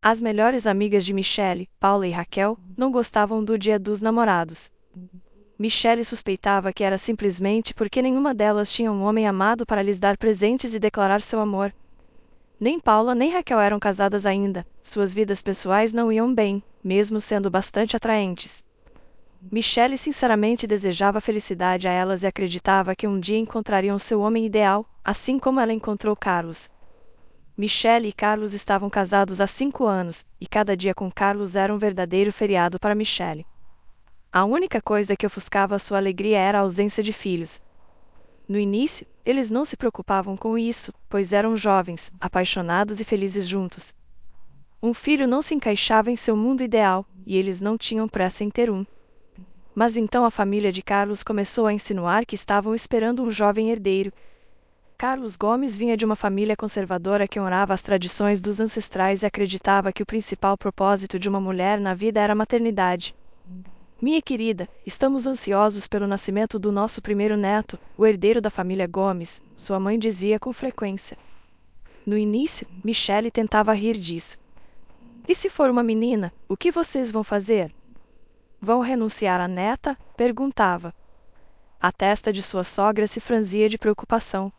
As melhores amigas de Michelle, Paula e Raquel, não gostavam do Dia dos Namorados. Michelle suspeitava que era simplesmente porque nenhuma delas tinha um homem amado para lhes dar presentes e declarar seu amor. Nem Paula nem Raquel eram casadas ainda, suas vidas pessoais não iam bem, mesmo sendo bastante atraentes. Michelle sinceramente desejava felicidade a elas e acreditava que um dia encontrariam seu homem ideal, assim como ela encontrou Carlos. Michelle e Carlos estavam casados há 5 anos, e cada dia com Carlos era um verdadeiro feriado para Michelle. A única coisa que ofuscava sua alegria era a ausência de filhos. No início, eles não se preocupavam com isso, pois eram jovens, apaixonados e felizes juntos. Um filho não se encaixava em seu mundo ideal, e eles não tinham pressa em ter um. Mas então a família de Carlos começou a insinuar que estavam esperando um jovem herdeiro. Carlos Gomes vinha de uma família conservadora que honrava as tradições dos ancestrais e acreditava que o principal propósito de uma mulher na vida era a maternidade. Minha querida, estamos ansiosos pelo nascimento do nosso primeiro neto, o herdeiro da família Gomes, sua mãe dizia com frequência. No início, Michelle tentava rir disso. E se for uma menina, o que vocês vão fazer? Vão renunciar à neta? Perguntava. A testa de sua sogra se franzia de preocupação.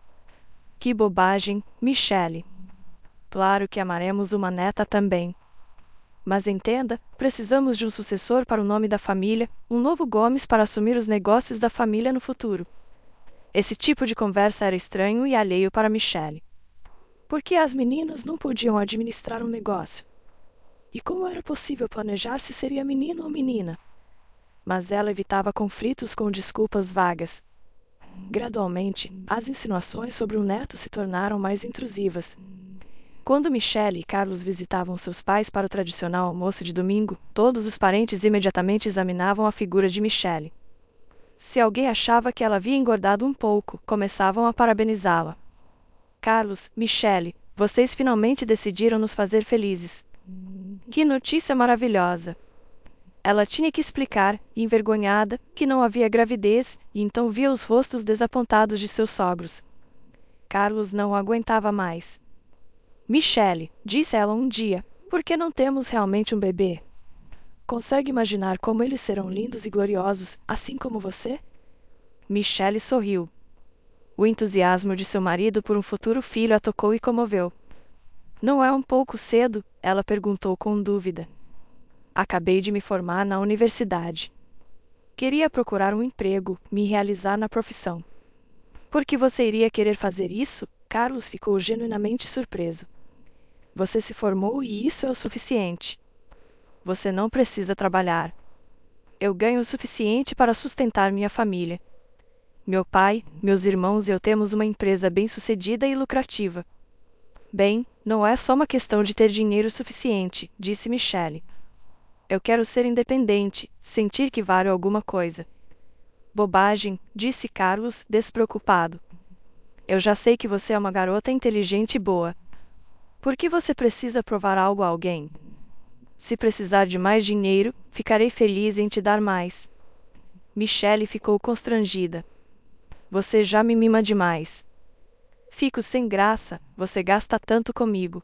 Que bobagem, Michelle. Claro que amaremos uma neta também. Mas entenda, precisamos de um sucessor para o nome da família, um novo Gomes para assumir os negócios da família no futuro. Esse tipo de conversa era estranho e alheio para Michelle. Por que as meninas não podiam administrar um negócio? E como era possível planejar se seria menino ou menina? Mas ela evitava conflitos com desculpas vagas. Gradualmente, as insinuações sobre o neto se tornaram mais intrusivas. Quando Michelle e Carlos visitavam seus pais para o tradicional almoço de domingo, todos os parentes imediatamente examinavam a figura de Michelle. Se alguém achava que ela havia engordado um pouco, começavam a parabenizá-la. Carlos, Michelle, vocês finalmente decidiram nos fazer felizes. Que notícia maravilhosa! Ela tinha que explicar, envergonhada, que não havia gravidez, e então via os rostos desapontados de seus sogros. Carlos não aguentava mais. Michelle, disse ela um dia, por que não temos realmente um bebê? Consegue imaginar como eles serão lindos e gloriosos, assim como você? Michelle sorriu. O entusiasmo de seu marido por um futuro filho a tocou e comoveu. Não é um pouco cedo? Ela perguntou com dúvida. Acabei de me formar na universidade. Queria procurar um emprego, me realizar na profissão. Por que você iria querer fazer isso? Carlos ficou genuinamente surpreso. Você se formou e isso é o suficiente. Você não precisa trabalhar. Eu ganho o suficiente para sustentar minha família. Meu pai, meus irmãos e eu temos uma empresa bem-sucedida e lucrativa. Bem, não é só uma questão de ter dinheiro suficiente, disse Michelle. Eu quero ser independente, sentir que valho alguma coisa. Bobagem, disse Carlos, despreocupado. Eu já sei que você é uma garota inteligente e boa. Por que você precisa provar algo a alguém? Se precisar de mais dinheiro, ficarei feliz em te dar mais. Michelle ficou constrangida. Você já me mima demais. Fico sem graça, você gasta tanto comigo.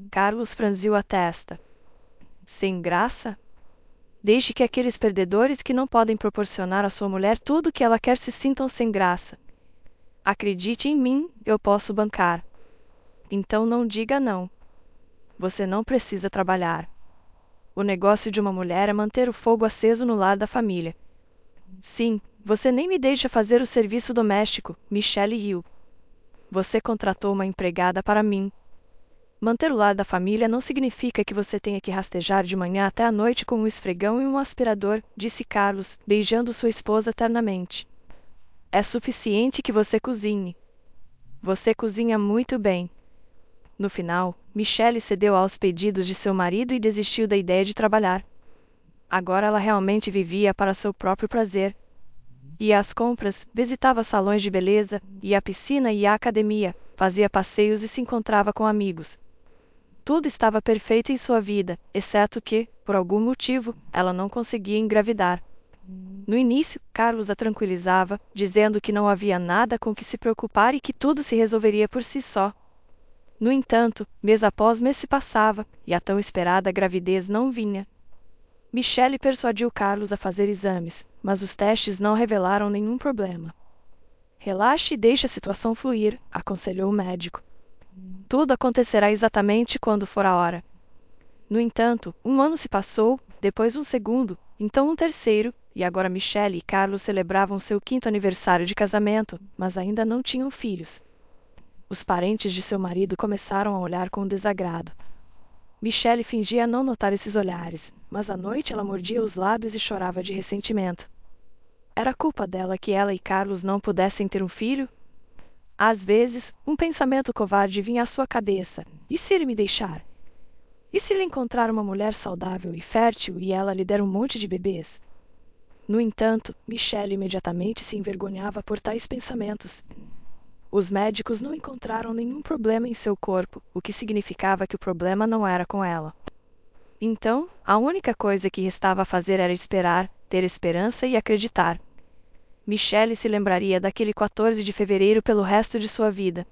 Carlos franziu a testa. Sem graça? Deixe que aqueles perdedores que não podem proporcionar à sua mulher tudo o que ela quer se sintam sem graça. Acredite em mim, eu posso bancar. Então não diga não. Você não precisa trabalhar. O negócio de uma mulher é manter o fogo aceso no lar da família. Sim, você nem me deixa fazer o serviço doméstico, Michelle riu. Você contratou uma empregada para mim. Manter o lar da família não significa que você tenha que rastejar de manhã até a noite com um esfregão e um aspirador, disse Carlos, beijando sua esposa ternamente. É suficiente que você cozinhe. Você cozinha muito bem. No final, Michelle cedeu aos pedidos de seu marido e desistiu da ideia de trabalhar. Agora ela realmente vivia para seu próprio prazer. Ia às compras, visitava salões de beleza, ia à piscina e à academia, fazia passeios e se encontrava com amigos. Tudo estava perfeito em sua vida, exceto que, por algum motivo, ela não conseguia engravidar. No início, Carlos a tranquilizava, dizendo que não havia nada com que se preocupar e que tudo se resolveria por si só. No entanto, mês após mês se passava, e a tão esperada gravidez não vinha. Michelle persuadiu Carlos a fazer exames, mas os testes não revelaram nenhum problema. Relaxe e deixe a situação fluir, aconselhou o médico. Tudo acontecerá exatamente quando for a hora. No entanto, um ano se passou, depois um segundo, então um terceiro, e agora Michelle e Carlos celebravam seu 5º aniversário de casamento, mas ainda não tinham filhos. Os parentes de seu marido começaram a olhar com desagrado. Michelle fingia não notar esses olhares, mas à noite ela mordia os lábios e chorava de ressentimento. Era culpa dela que ela e Carlos não pudessem ter um filho? Às vezes, um pensamento covarde vinha à sua cabeça. E se ele me deixar? E se ele encontrar uma mulher saudável e fértil e ela lhe der um monte de bebês? No entanto, Michelle imediatamente se envergonhava por tais pensamentos. Os médicos não encontraram nenhum problema em seu corpo, o que significava que o problema não era com ela. Então, a única coisa que restava fazer era esperar, ter esperança e acreditar. Michelle se lembraria daquele 14 de fevereiro pelo resto de sua vida.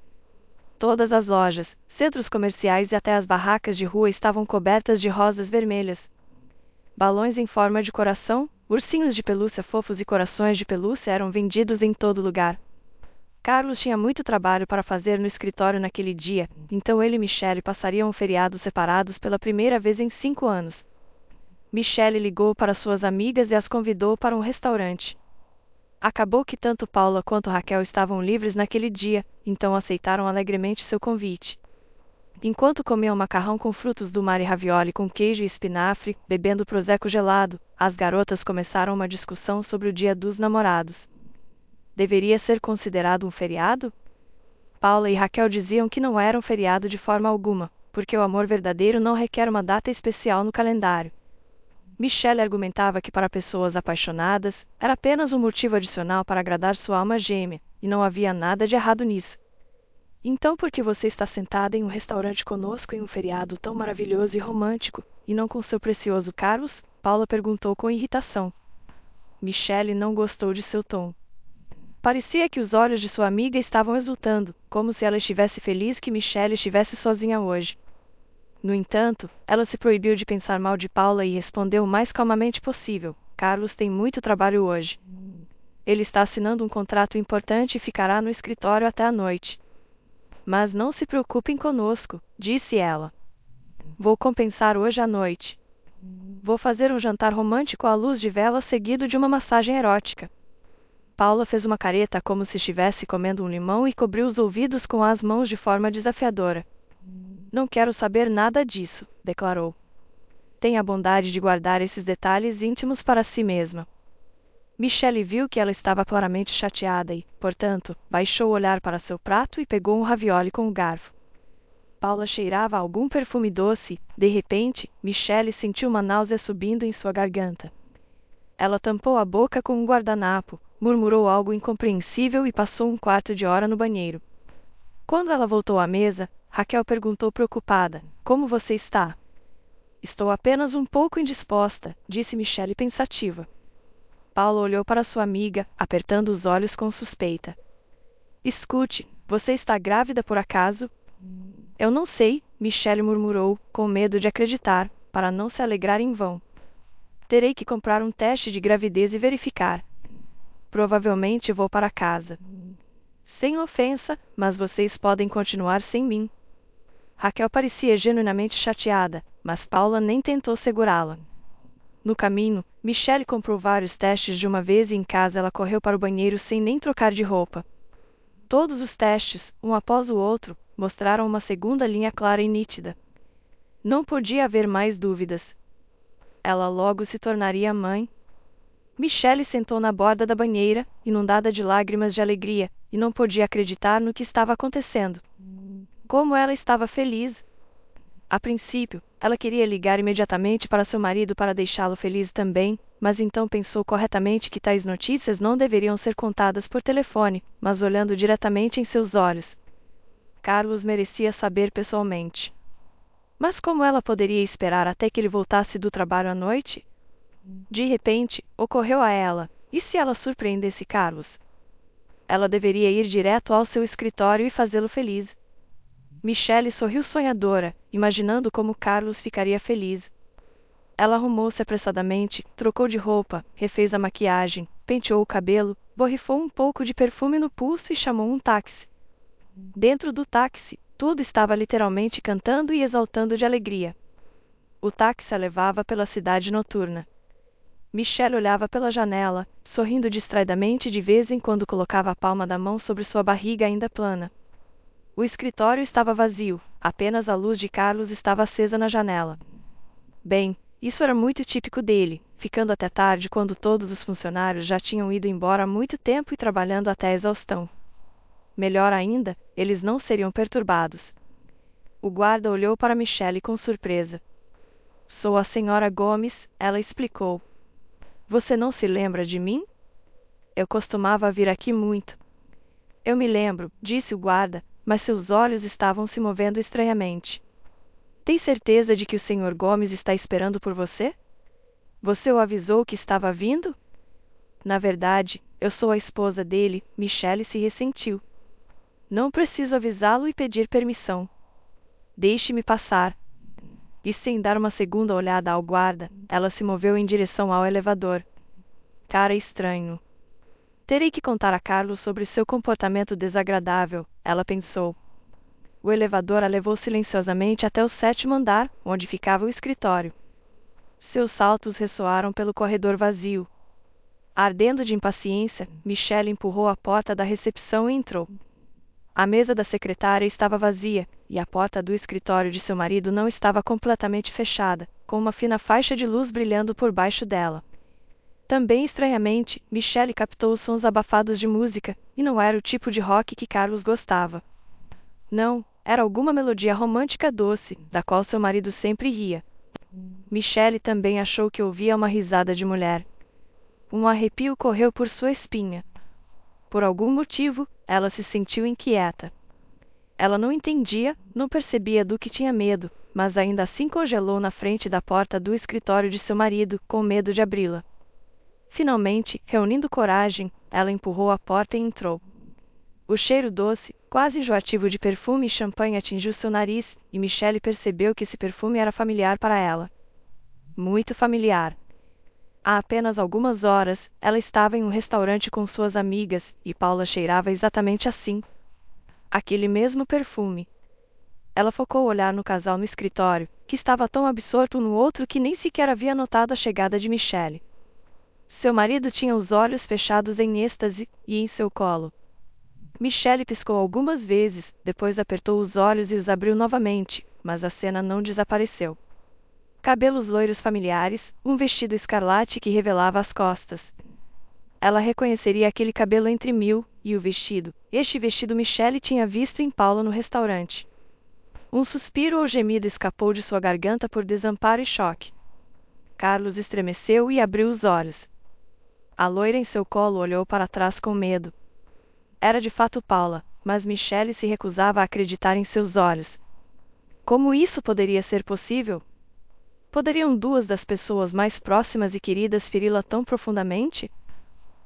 Todas as lojas, centros comerciais e até as barracas de rua estavam cobertas de rosas vermelhas. Balões em forma de coração, ursinhos de pelúcia fofos e corações de pelúcia eram vendidos em todo lugar. Carlos tinha muito trabalho para fazer no escritório naquele dia, então ele e Michelle passariam um feriado separados pela primeira vez em 5 anos. Michelle ligou para suas amigas e as convidou para um restaurante. Acabou que tanto Paula quanto Raquel estavam livres naquele dia, então aceitaram alegremente seu convite. Enquanto comiam macarrão com frutos do mar e ravioli com queijo e espinafre, bebendo prosecco gelado, as garotas começaram uma discussão sobre o Dia dos Namorados. Deveria ser considerado um feriado? Paula e Raquel diziam que não era um feriado de forma alguma, porque o amor verdadeiro não requer uma data especial no calendário. Michelle argumentava que para pessoas apaixonadas, era apenas um motivo adicional para agradar sua alma gêmea, e não havia nada de errado nisso. Então por que você está sentada em um restaurante conosco em um feriado tão maravilhoso e romântico, e não com seu precioso Carlos? Paula perguntou com irritação. Michelle não gostou de seu tom. Parecia que os olhos de sua amiga estavam exultando, como se ela estivesse feliz que Michelle estivesse sozinha hoje. No entanto, ela se proibiu de pensar mal de Paula e respondeu o mais calmamente possível: Carlos tem muito trabalho hoje. Ele está assinando um contrato importante e ficará no escritório até a noite. Mas não se preocupem conosco, disse ela. Vou compensar hoje à noite. Vou fazer um jantar romântico à luz de velas seguido de uma massagem erótica. Paula fez uma careta como se estivesse comendo um limão e cobriu os ouvidos com as mãos de forma desafiadora. Não quero saber nada disso, declarou. Tenha a bondade de guardar esses detalhes íntimos para si mesma. Michelle viu que ela estava claramente chateada e, portanto, baixou o olhar para seu prato e pegou um ravioli com o garfo. Paula cheirava algum perfume doce. De repente, Michelle sentiu uma náusea subindo em sua garganta. Ela tampou a boca com um guardanapo, murmurou algo incompreensível e passou 1/4 de hora no banheiro. Quando ela voltou à mesa, Raquel perguntou preocupada: Como você está? Estou apenas um pouco indisposta, disse Michelle pensativa. Paula olhou para sua amiga, apertando os olhos com suspeita. Escute, você está grávida por acaso? Eu não sei, Michelle murmurou, com medo de acreditar, para não se alegrar em vão. Terei que comprar um teste de gravidez e verificar. Provavelmente vou para casa. Sem ofensa, mas vocês podem continuar sem mim. Raquel parecia genuinamente chateada, mas Paula nem tentou segurá-la. No caminho, Michelle comprou vários testes de uma vez e em casa ela correu para o banheiro sem nem trocar de roupa. Todos os testes, um após o outro, mostraram uma segunda linha clara e nítida. Não podia haver mais dúvidas. Ela logo se tornaria mãe. Michelle sentou na borda da banheira, inundada de lágrimas de alegria, e não podia acreditar no que estava acontecendo. Como ela estava feliz! A princípio, ela queria ligar imediatamente para seu marido para deixá-lo feliz também, mas então pensou corretamente que tais notícias não deveriam ser contadas por telefone, mas olhando diretamente em seus olhos. Carlos merecia saber pessoalmente. Mas como ela poderia esperar até que ele voltasse do trabalho à noite? De repente, ocorreu a ela: e se ela surpreendesse Carlos? Ela deveria ir direto ao seu escritório e fazê-lo feliz. Michelle sorriu sonhadora, imaginando como Carlos ficaria feliz. Ela arrumou-se apressadamente, trocou de roupa, refez a maquiagem, penteou o cabelo, borrifou um pouco de perfume no pulso e chamou um táxi. Dentro do táxi, tudo estava literalmente cantando e exaltando de alegria. O táxi a levava pela cidade noturna. Michelle olhava pela janela, sorrindo distraidamente e de vez em quando colocava a palma da mão sobre sua barriga ainda plana. O escritório estava vazio, apenas a luz de Carlos estava acesa na janela. Bem, isso era muito típico dele, ficando até tarde quando todos os funcionários já tinham ido embora há muito tempo e trabalhando até a exaustão. Melhor ainda, eles não seriam perturbados. O guarda olhou para Michelle com surpresa. Sou a senhora Gomes, ela explicou. Você não se lembra de mim? Eu costumava vir aqui muito. Eu me lembro, disse o guarda, mas seus olhos estavam se movendo estranhamente. Tem certeza de que o Sr. Gomes está esperando por você? Você o avisou que estava vindo? Na verdade, eu sou a esposa dele, Michelle se ressentiu. Não preciso avisá-lo e pedir permissão. Deixe-me passar. E sem dar uma segunda olhada ao guarda, ela se moveu em direção ao elevador. Cara estranho. Terei que contar a Carlos sobre seu comportamento desagradável, ela pensou. O elevador a levou silenciosamente até o 7º andar, onde ficava o escritório. Seus saltos ressoaram pelo corredor vazio. Ardendo de impaciência, Michelle empurrou a porta da recepção e entrou. A mesa da secretária estava vazia, e a porta do escritório de seu marido não estava completamente fechada, com uma fina faixa de luz brilhando por baixo dela. Também estranhamente, Michelle captou os sons abafados de música, e não era o tipo de rock que Carlos gostava. Não, era alguma melodia romântica doce, da qual seu marido sempre ria. Michelle também achou que ouvia uma risada de mulher. Um arrepio correu por sua espinha. Por algum motivo, ela se sentiu inquieta. Ela não entendia, não percebia do que tinha medo, mas ainda assim congelou na frente da porta do escritório de seu marido, com medo de abri-la. Finalmente, reunindo coragem, ela empurrou a porta e entrou. O cheiro doce, quase enjoativo de perfume e champanhe atingiu seu nariz, e Michelle percebeu que esse perfume era familiar para ela. Muito familiar. Há apenas algumas horas, ela estava em um restaurante com suas amigas, e Paula cheirava exatamente assim. Aquele mesmo perfume. Ela focou o olhar no casal no escritório, que estava tão absorto um no outro que nem sequer havia notado a chegada de Michelle. Seu marido tinha os olhos fechados em êxtase, e em seu colo. Michelle piscou algumas vezes, depois apertou os olhos e os abriu novamente, mas a cena não desapareceu. Cabelos loiros familiares, um vestido escarlate que revelava as costas. Ela reconheceria aquele cabelo entre mil, e o vestido. Este vestido Michelle tinha visto em Paula no restaurante. Um suspiro ou gemido escapou de sua garganta por desamparo e choque. Carlos estremeceu e abriu os olhos. A loira em seu colo olhou para trás com medo. Era de fato Paula, mas Michelle se recusava a acreditar em seus olhos. Como isso poderia ser possível? Poderiam duas das pessoas mais próximas e queridas feri-la tão profundamente?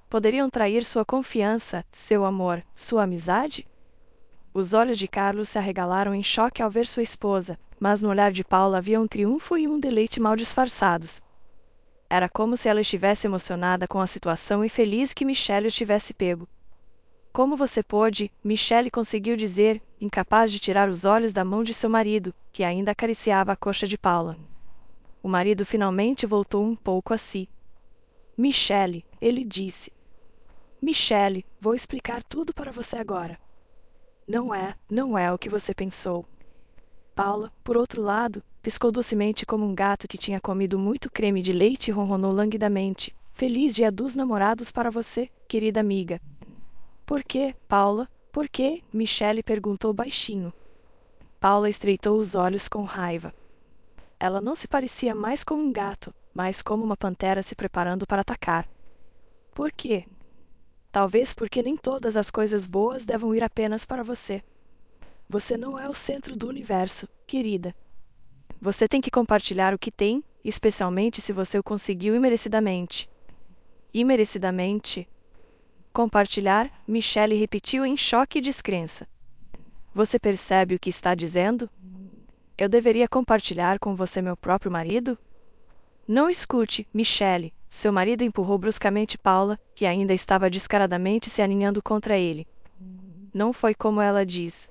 Poderiam trair sua confiança, seu amor, sua amizade? Os olhos de Carlos se arregalaram em choque ao ver sua esposa, mas no olhar de Paula havia um triunfo e um deleite mal disfarçados. Era como se ela estivesse emocionada com a situação e feliz que Michelle o tivesse pego. Como você pôde, Michelle conseguiu dizer, incapaz de tirar os olhos da mão de seu marido, que ainda acariciava a coxa de Paula. O marido finalmente voltou um pouco a si. Michelle, ele disse. Michelle, vou explicar tudo para você agora. Não é o que você pensou. Paula, por outro lado, piscou docemente como um gato que tinha comido muito creme de leite e ronronou languidamente. Feliz Dia dos Namorados para você, querida amiga. Por quê, Paula? Por quê? Michelle perguntou baixinho. Paula estreitou os olhos com raiva. Ela não se parecia mais como um gato, mas como uma pantera se preparando para atacar. Por quê? Talvez porque nem todas as coisas boas devam ir apenas para você. Você não é o centro do universo, querida. Você tem que compartilhar o que tem, especialmente se você o conseguiu imerecidamente. Imerecidamente? Compartilhar, Michelle repetiu em choque e descrença. Você percebe o que está dizendo? Eu deveria compartilhar com você meu próprio marido? Não escute, Michelle. Seu marido empurrou bruscamente Paula, que ainda estava descaradamente se aninhando contra ele. Não foi como ela diz.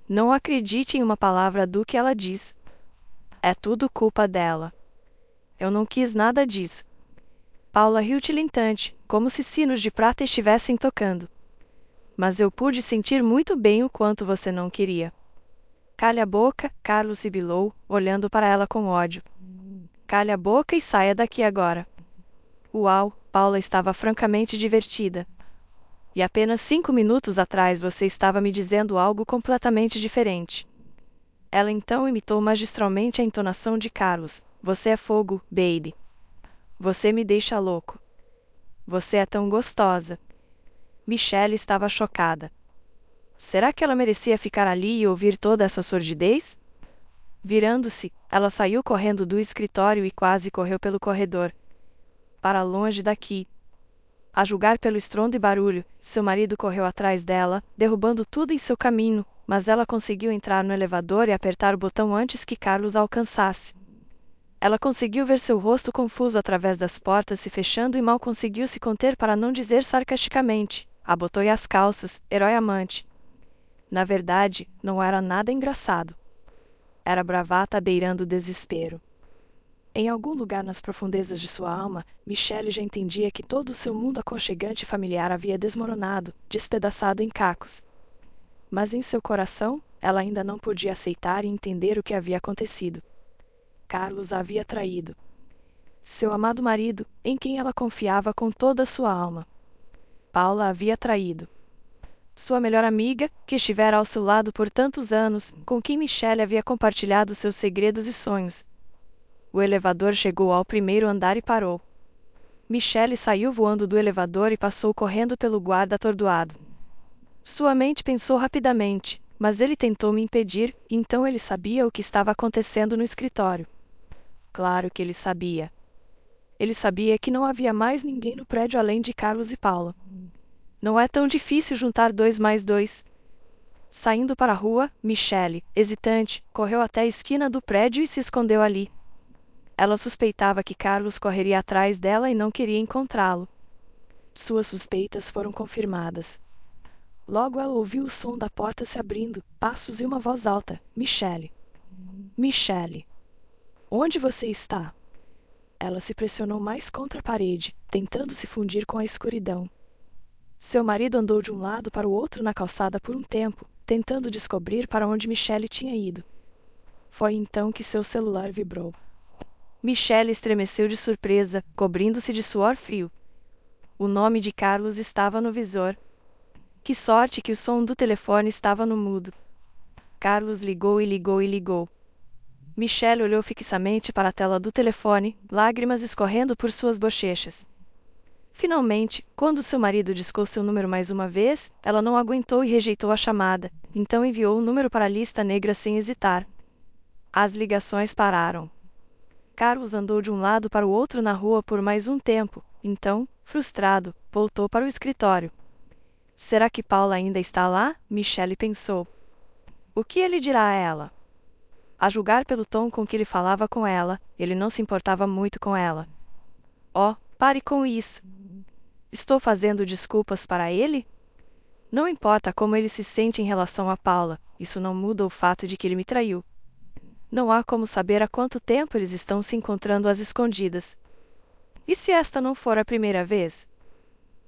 Não acredite em uma palavra do que ela diz. É tudo culpa dela. Eu não quis nada disso. Paula riu tilintante, como se sinos de prata estivessem tocando. Mas eu pude sentir muito bem o quanto você não queria. Calha a boca, Carlos sibilou, olhando para ela com ódio. Calha a boca e saia daqui agora. Uau, Paula estava francamente divertida. E apenas 5 minutos atrás você estava me dizendo algo completamente diferente. Ela então imitou magistralmente a entonação de Carlos. Você é fogo, baby. Você me deixa louco. Você é tão gostosa. Michelle estava chocada. Será que ela merecia ficar ali e ouvir toda essa sordidez? Virando-se, ela saiu correndo do escritório e quase correu pelo corredor. Para longe daqui. A julgar pelo estrondo e barulho, seu marido correu atrás dela, derrubando tudo em seu caminho, mas ela conseguiu entrar no elevador e apertar o botão antes que Carlos a alcançasse. Ela conseguiu ver seu rosto confuso através das portas se fechando e mal conseguiu se conter para não dizer sarcasticamente: abotoe as calças, herói amante. Na verdade, não era nada engraçado. Era bravata beirando o desespero. Em algum lugar nas profundezas de sua alma, Michelle já entendia que todo o seu mundo aconchegante e familiar havia desmoronado, despedaçado em cacos. Mas em seu coração, ela ainda não podia aceitar e entender o que havia acontecido. Carlos a havia traído. Seu amado marido, em quem ela confiava com toda a sua alma. Paula a havia traído. Sua melhor amiga, que estivera ao seu lado por tantos anos, com quem Michelle havia compartilhado seus segredos e sonhos. O elevador chegou ao primeiro andar e parou. Michelle saiu voando do elevador e passou correndo pelo guarda atordoado. Sua mente pensou rapidamente, mas ele tentou me impedir, então ele sabia o que estava acontecendo no escritório. Claro que ele sabia. Ele sabia que não havia mais ninguém no prédio além de Carlos e Paula. Não é tão difícil juntar 2 mais 2. Saindo para a rua, Michelle, hesitante, correu até a esquina do prédio e se escondeu ali. Ela suspeitava que Carlos correria atrás dela e não queria encontrá-lo. Suas suspeitas foram confirmadas. Logo ela ouviu o som da porta se abrindo, passos e uma voz alta: Michelle. Michelle. Onde você está? Ela se pressionou mais contra a parede, tentando se fundir com a escuridão. Seu marido andou de um lado para o outro na calçada por um tempo, tentando descobrir para onde Michelle tinha ido. Foi então que seu celular vibrou. Michelle estremeceu de surpresa, cobrindo-se de suor frio. O nome de Carlos estava no visor. Que sorte que o som do telefone estava no mudo. Carlos ligou e ligou e ligou. Michelle olhou fixamente para a tela do telefone, lágrimas escorrendo por suas bochechas. Finalmente, quando seu marido discou seu número mais uma vez, ela não aguentou e rejeitou a chamada, então enviou o número para a lista negra sem hesitar. As ligações pararam. Carlos andou de um lado para o outro na rua por mais um tempo, então, frustrado, voltou para o escritório. Será que Paula ainda está lá? Michelle pensou. O que ele dirá a ela? A julgar pelo tom com que ele falava com ela, ele não se importava muito com ela. Oh, pare com isso. Estou fazendo desculpas para ele? Não importa como ele se sente em relação a Paula, isso não muda o fato de que ele me traiu. Não há como saber há quanto tempo eles estão se encontrando às escondidas. E se esta não for a primeira vez?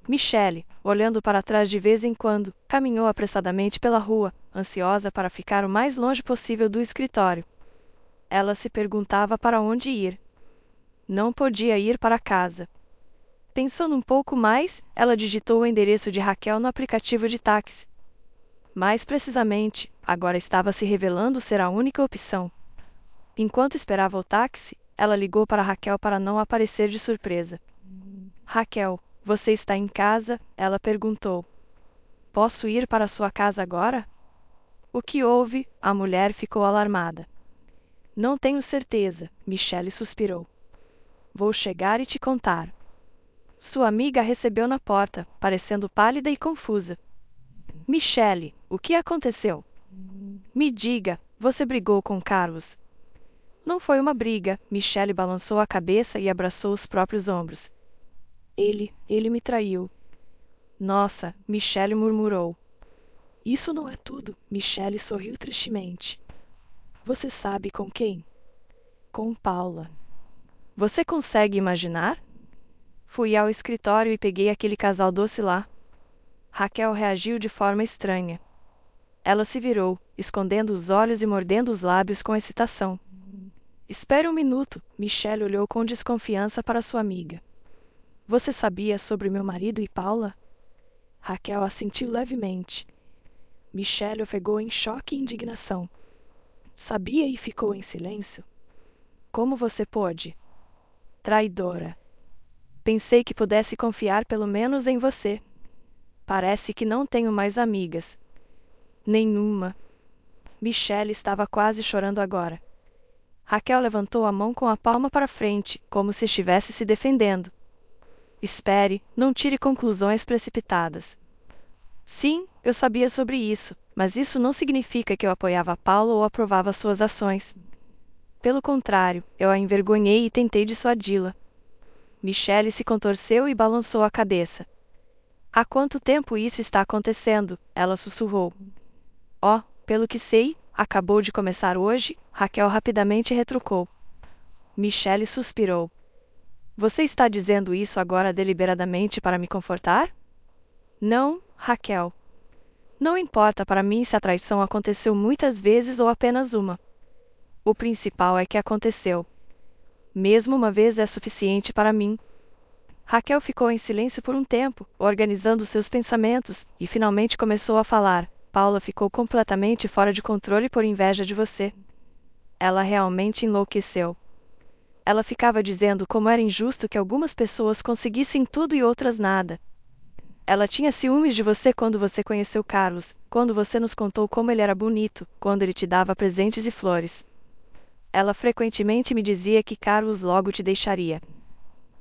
Michelle, olhando para trás de vez em quando, caminhou apressadamente pela rua, ansiosa para ficar o mais longe possível do escritório. Ela se perguntava para onde ir. Não podia ir para casa. Pensando um pouco mais, ela digitou o endereço de Raquel no aplicativo de táxi. Mais precisamente, agora estava se revelando ser a única opção. Enquanto esperava o táxi, ela ligou para Raquel para não aparecer de surpresa. Raquel, você está em casa? Ela perguntou. Posso ir para sua casa agora? O que houve? A mulher ficou alarmada. Não tenho certeza, Michelle suspirou. Vou chegar e te contar. Sua amiga a recebeu na porta, parecendo pálida e confusa. Michelle, o que aconteceu? Me diga, você brigou com Carlos? Não foi uma briga, Michelle balançou a cabeça e abraçou os próprios ombros. Ele me traiu. Nossa, Michelle murmurou. Isso não é tudo, Michelle sorriu tristemente. Você sabe com quem? Com Paula. Você consegue imaginar? Fui ao escritório e peguei aquele casal doce lá. Raquel reagiu de forma estranha. Ela se virou, escondendo os olhos e mordendo os lábios com excitação. Espere um minuto, Michelle olhou com desconfiança para sua amiga. Você sabia sobre meu marido e Paula? Raquel assentiu levemente. Michelle ofegou em choque e indignação. Sabia e ficou em silêncio? Como você pôde? Traidora. Pensei que pudesse confiar pelo menos em você. Parece que não tenho mais amigas. Nenhuma. Michelle estava quase chorando agora. Raquel levantou a mão com a palma para frente, como se estivesse se defendendo. Espere, não tire conclusões precipitadas. Sim, eu sabia sobre isso, mas isso não significa que eu apoiava Paula ou aprovava suas ações. Pelo contrário, eu a envergonhei e tentei dissuadi-la. Michelle se contorceu e balançou a cabeça. Há quanto tempo isso está acontecendo? Ela sussurrou. Oh, pelo que sei, acabou de começar hoje, Raquel rapidamente retrucou. Michelle suspirou. Você está dizendo isso agora deliberadamente para me confortar? Não, Raquel. Não importa para mim se a traição aconteceu muitas vezes ou apenas uma. O principal é que aconteceu. Mesmo uma vez é suficiente para mim. Raquel ficou em silêncio por um tempo, organizando seus pensamentos, e finalmente começou a falar. Paula ficou completamente fora de controle por inveja de você. Ela realmente enlouqueceu. Ela ficava dizendo como era injusto que algumas pessoas conseguissem tudo e outras nada. Ela tinha ciúmes de você quando você conheceu Carlos, quando você nos contou como ele era bonito, quando ele te dava presentes e flores. Ela frequentemente me dizia que Carlos logo te deixaria.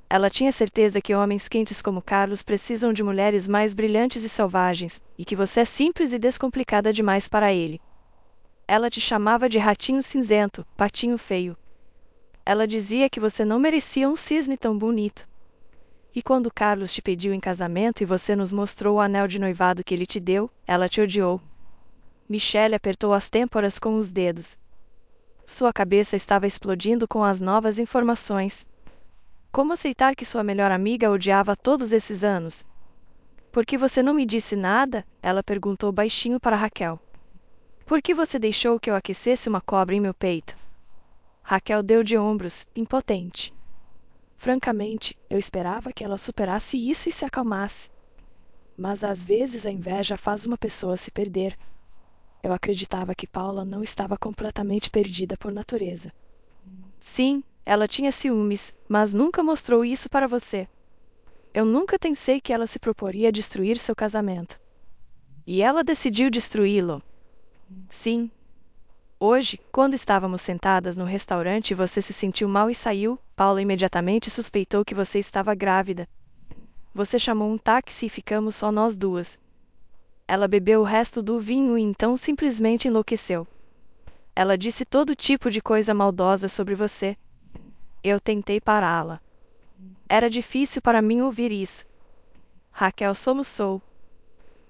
Ela tinha certeza que homens quentes como Carlos precisam de mulheres mais brilhantes e selvagens, e que você é simples e descomplicada demais para ele. Ela te chamava de ratinho cinzento, patinho feio. Ela dizia que você não merecia um cisne tão bonito. E quando Carlos te pediu em casamento e você nos mostrou o anel de noivado que ele te deu, ela te odiou. Michelle apertou as têmporas com os dedos. Sua cabeça estava explodindo com as novas informações. Como aceitar que sua melhor amiga odiava todos esses anos? Por que você não me disse nada? Ela perguntou baixinho para Raquel. Por que você deixou que eu aquecesse uma cobra em meu peito? Raquel deu de ombros, impotente. Francamente, eu esperava que ela superasse isso e se acalmasse. Mas às vezes a inveja faz uma pessoa se perder. Eu acreditava que Paula não estava completamente perdida por natureza. Sim, ela tinha ciúmes, mas nunca mostrou isso para você. Eu nunca pensei que ela se proporia a destruir seu casamento. E ela decidiu destruí-lo. Sim. Hoje, quando estávamos sentadas no restaurante e você se sentiu mal e saiu, Paula imediatamente suspeitou que você estava grávida. Você chamou um táxi e ficamos só nós duas. Ela bebeu o resto do vinho e então simplesmente enlouqueceu. Ela disse todo tipo de coisa maldosa sobre você. Eu tentei pará-la. Era difícil para mim ouvir isso. Raquel soluçou.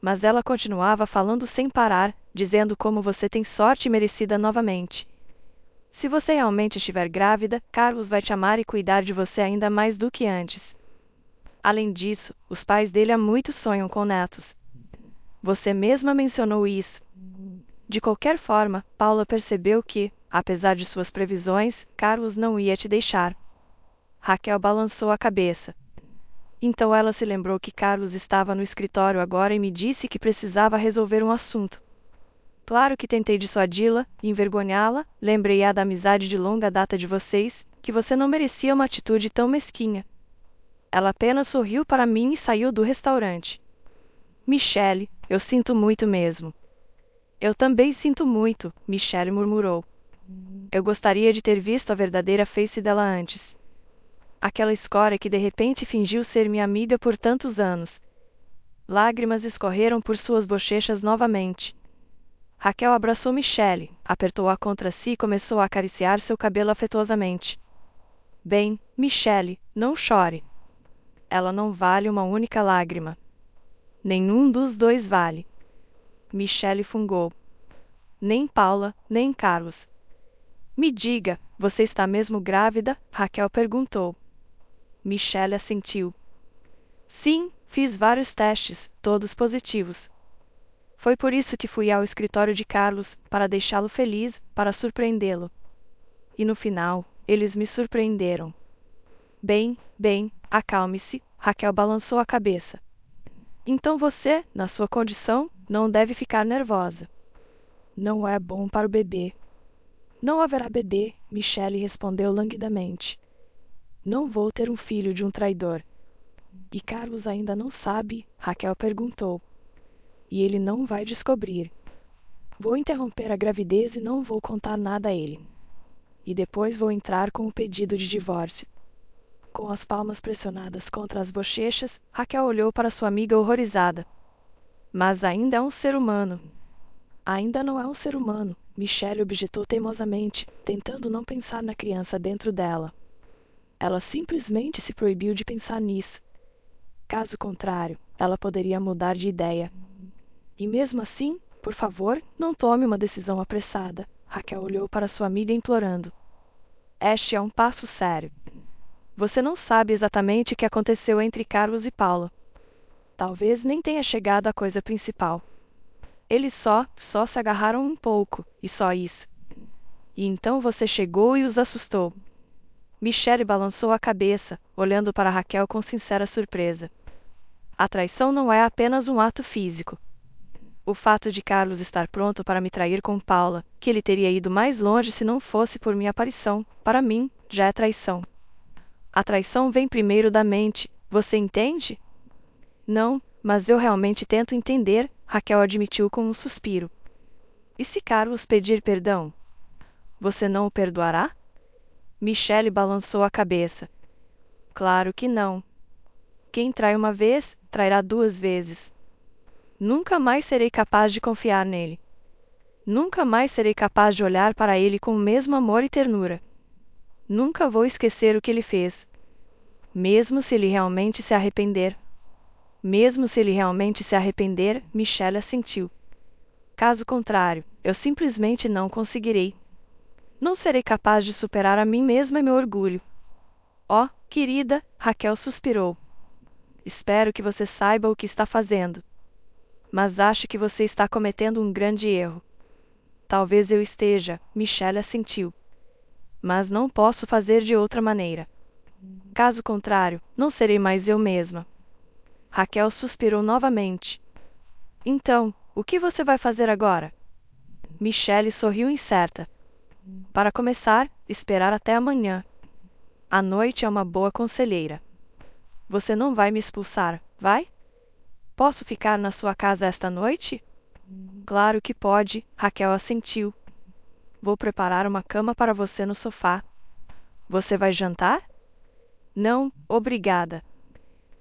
Mas ela continuava falando sem parar, dizendo como você tem sorte merecida novamente. Se você realmente estiver grávida, Carlos vai te amar e cuidar de você ainda mais do que antes. Além disso, os pais dele há muito sonham com netos. Você mesma mencionou isso. De qualquer forma, Paula percebeu que, apesar de suas previsões, Carlos não ia te deixar. Raquel balançou a cabeça. Então ela se lembrou que Carlos estava no escritório agora e me disse que precisava resolver um assunto. Claro que tentei dissuadi-la, envergonhá-la, lembrei-a da amizade de longa data de vocês, que você não merecia uma atitude tão mesquinha. Ela apenas sorriu para mim e saiu do restaurante. Michelle, eu sinto muito mesmo. Eu também sinto muito, Michelle murmurou. Eu gostaria de ter visto a verdadeira face dela antes. Aquela escória que de repente fingiu ser minha amiga por tantos anos. Lágrimas escorreram por suas bochechas novamente. Raquel abraçou Michele, apertou-a contra si e começou a acariciar seu cabelo afetuosamente. Bem, Michele, não chore. Ela não vale uma única lágrima. Nenhum dos dois vale. Michele fungou. Nem Paula, nem Carlos. Me diga, você está mesmo grávida? Raquel perguntou. Michele assentiu. Sim, fiz vários testes, todos positivos. Foi por isso que fui ao escritório de Carlos, para deixá-lo feliz, para surpreendê-lo. E no final, eles me surpreenderam. Bem, acalme-se, Raquel balançou a cabeça. Então você, na sua condição, não deve ficar nervosa. Não é bom para o bebê. Não haverá bebê, Michele respondeu languidamente. Não vou ter um filho de um traidor. E Carlos ainda não sabe? Raquel perguntou. E ele não vai descobrir. Vou interromper a gravidez e não vou contar nada a ele. E depois vou entrar com o pedido de divórcio. Com as palmas pressionadas contra as bochechas, Raquel olhou para sua amiga horrorizada. Mas ainda é um ser humano. Ainda não é um ser humano, Michele objetou teimosamente, tentando não pensar na criança dentro dela. Ela simplesmente se proibiu de pensar nisso. Caso contrário, ela poderia mudar de ideia. E mesmo assim, por favor, não tome uma decisão apressada. Raquel olhou para sua amiga implorando. Este é um passo sério. Você não sabe exatamente o que aconteceu entre Carlos e Paula. Talvez nem tenha chegado à coisa principal. Eles só se agarraram um pouco, e só isso. E então você chegou e os assustou. Michele balançou a cabeça, olhando para Raquel com sincera surpresa. A traição não é apenas um ato físico. O fato de Carlos estar pronto para me trair com Paula, que ele teria ido mais longe se não fosse por minha aparição, para mim, já é traição. A traição vem primeiro da mente, você entende? Não, mas eu realmente tento entender, Raquel admitiu com um suspiro. E se Carlos pedir perdão? Você não o perdoará? Michele balançou a cabeça. Claro que não. Quem trai uma vez, trairá duas vezes. Nunca mais serei capaz de confiar nele. Nunca mais serei capaz de olhar para ele com o mesmo amor e ternura. Nunca vou esquecer o que ele fez. Mesmo se ele realmente se arrepender. Mesmo se ele realmente se arrepender, Michele assentiu. Caso contrário, eu simplesmente não conseguirei. Não serei capaz de superar a mim mesma e meu orgulho. Oh, querida, Raquel suspirou. Espero que você saiba o que está fazendo. Mas acho que você está cometendo um grande erro. Talvez eu esteja, Michele assentiu. Mas não posso fazer de outra maneira. Caso contrário, não serei mais eu mesma. Raquel suspirou novamente. Então, o que você vai fazer agora? Michele sorriu incerta. Para começar, esperar até amanhã. A noite é uma boa conselheira. Você não vai me expulsar, vai? Posso ficar na sua casa esta noite? Claro que pode, Raquel assentiu. Vou preparar uma cama para você no sofá. Você vai jantar? Não, obrigada.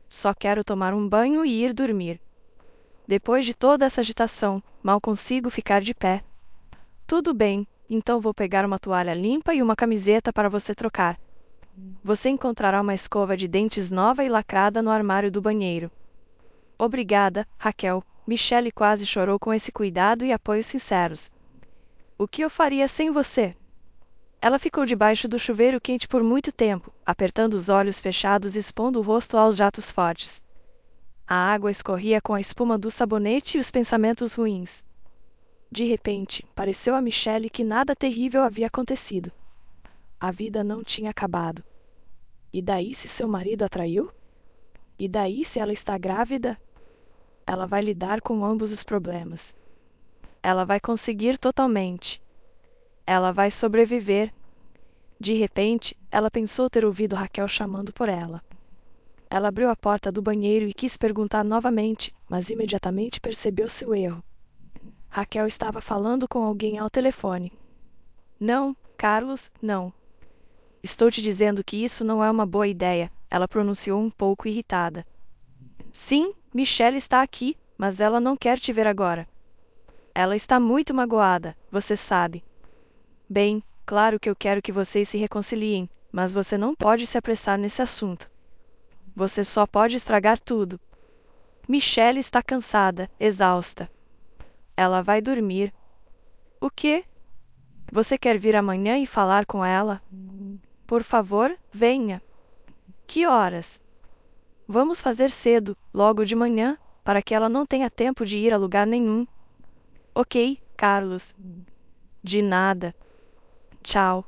Só quero tomar um banho e ir dormir. Depois de toda essa agitação, mal consigo ficar de pé. Tudo bem, então vou pegar uma toalha limpa e uma camiseta para você trocar. Você encontrará uma escova de dentes nova e lacrada no armário do banheiro. Obrigada, Raquel. Michele quase chorou com esse cuidado e apoios sinceros. O que eu faria sem você? Ela ficou debaixo do chuveiro quente por muito tempo, apertando os olhos fechados e expondo o rosto aos jatos fortes. A água escorria com a espuma do sabonete e os pensamentos ruins. De repente, pareceu a Michele que nada terrível havia acontecido. A vida não tinha acabado. E daí se seu marido a traiu? E daí se ela está grávida? Ela vai lidar com ambos os problemas. Ela vai conseguir totalmente. Ela vai sobreviver. De repente, ela pensou ter ouvido Raquel chamando por ela. Ela abriu a porta do banheiro e quis perguntar novamente, mas imediatamente percebeu seu erro. Raquel estava falando com alguém ao telefone. Não, Carlos, não. Estou te dizendo que isso não é uma boa ideia, ela pronunciou um pouco irritada. Sim, Michele está aqui, mas ela não quer te ver agora. Ela está muito magoada, você sabe. Bem, claro que eu quero que vocês se reconciliem, mas você não pode se apressar nesse assunto. Você só pode estragar tudo. Michelle está cansada, exausta. Ela vai dormir. O quê? Você quer vir amanhã e falar com ela? Por favor, venha. Que horas? Vamos fazer cedo, logo de manhã, para que ela não tenha tempo de ir a lugar nenhum. Ok, Carlos. De nada. Tchau.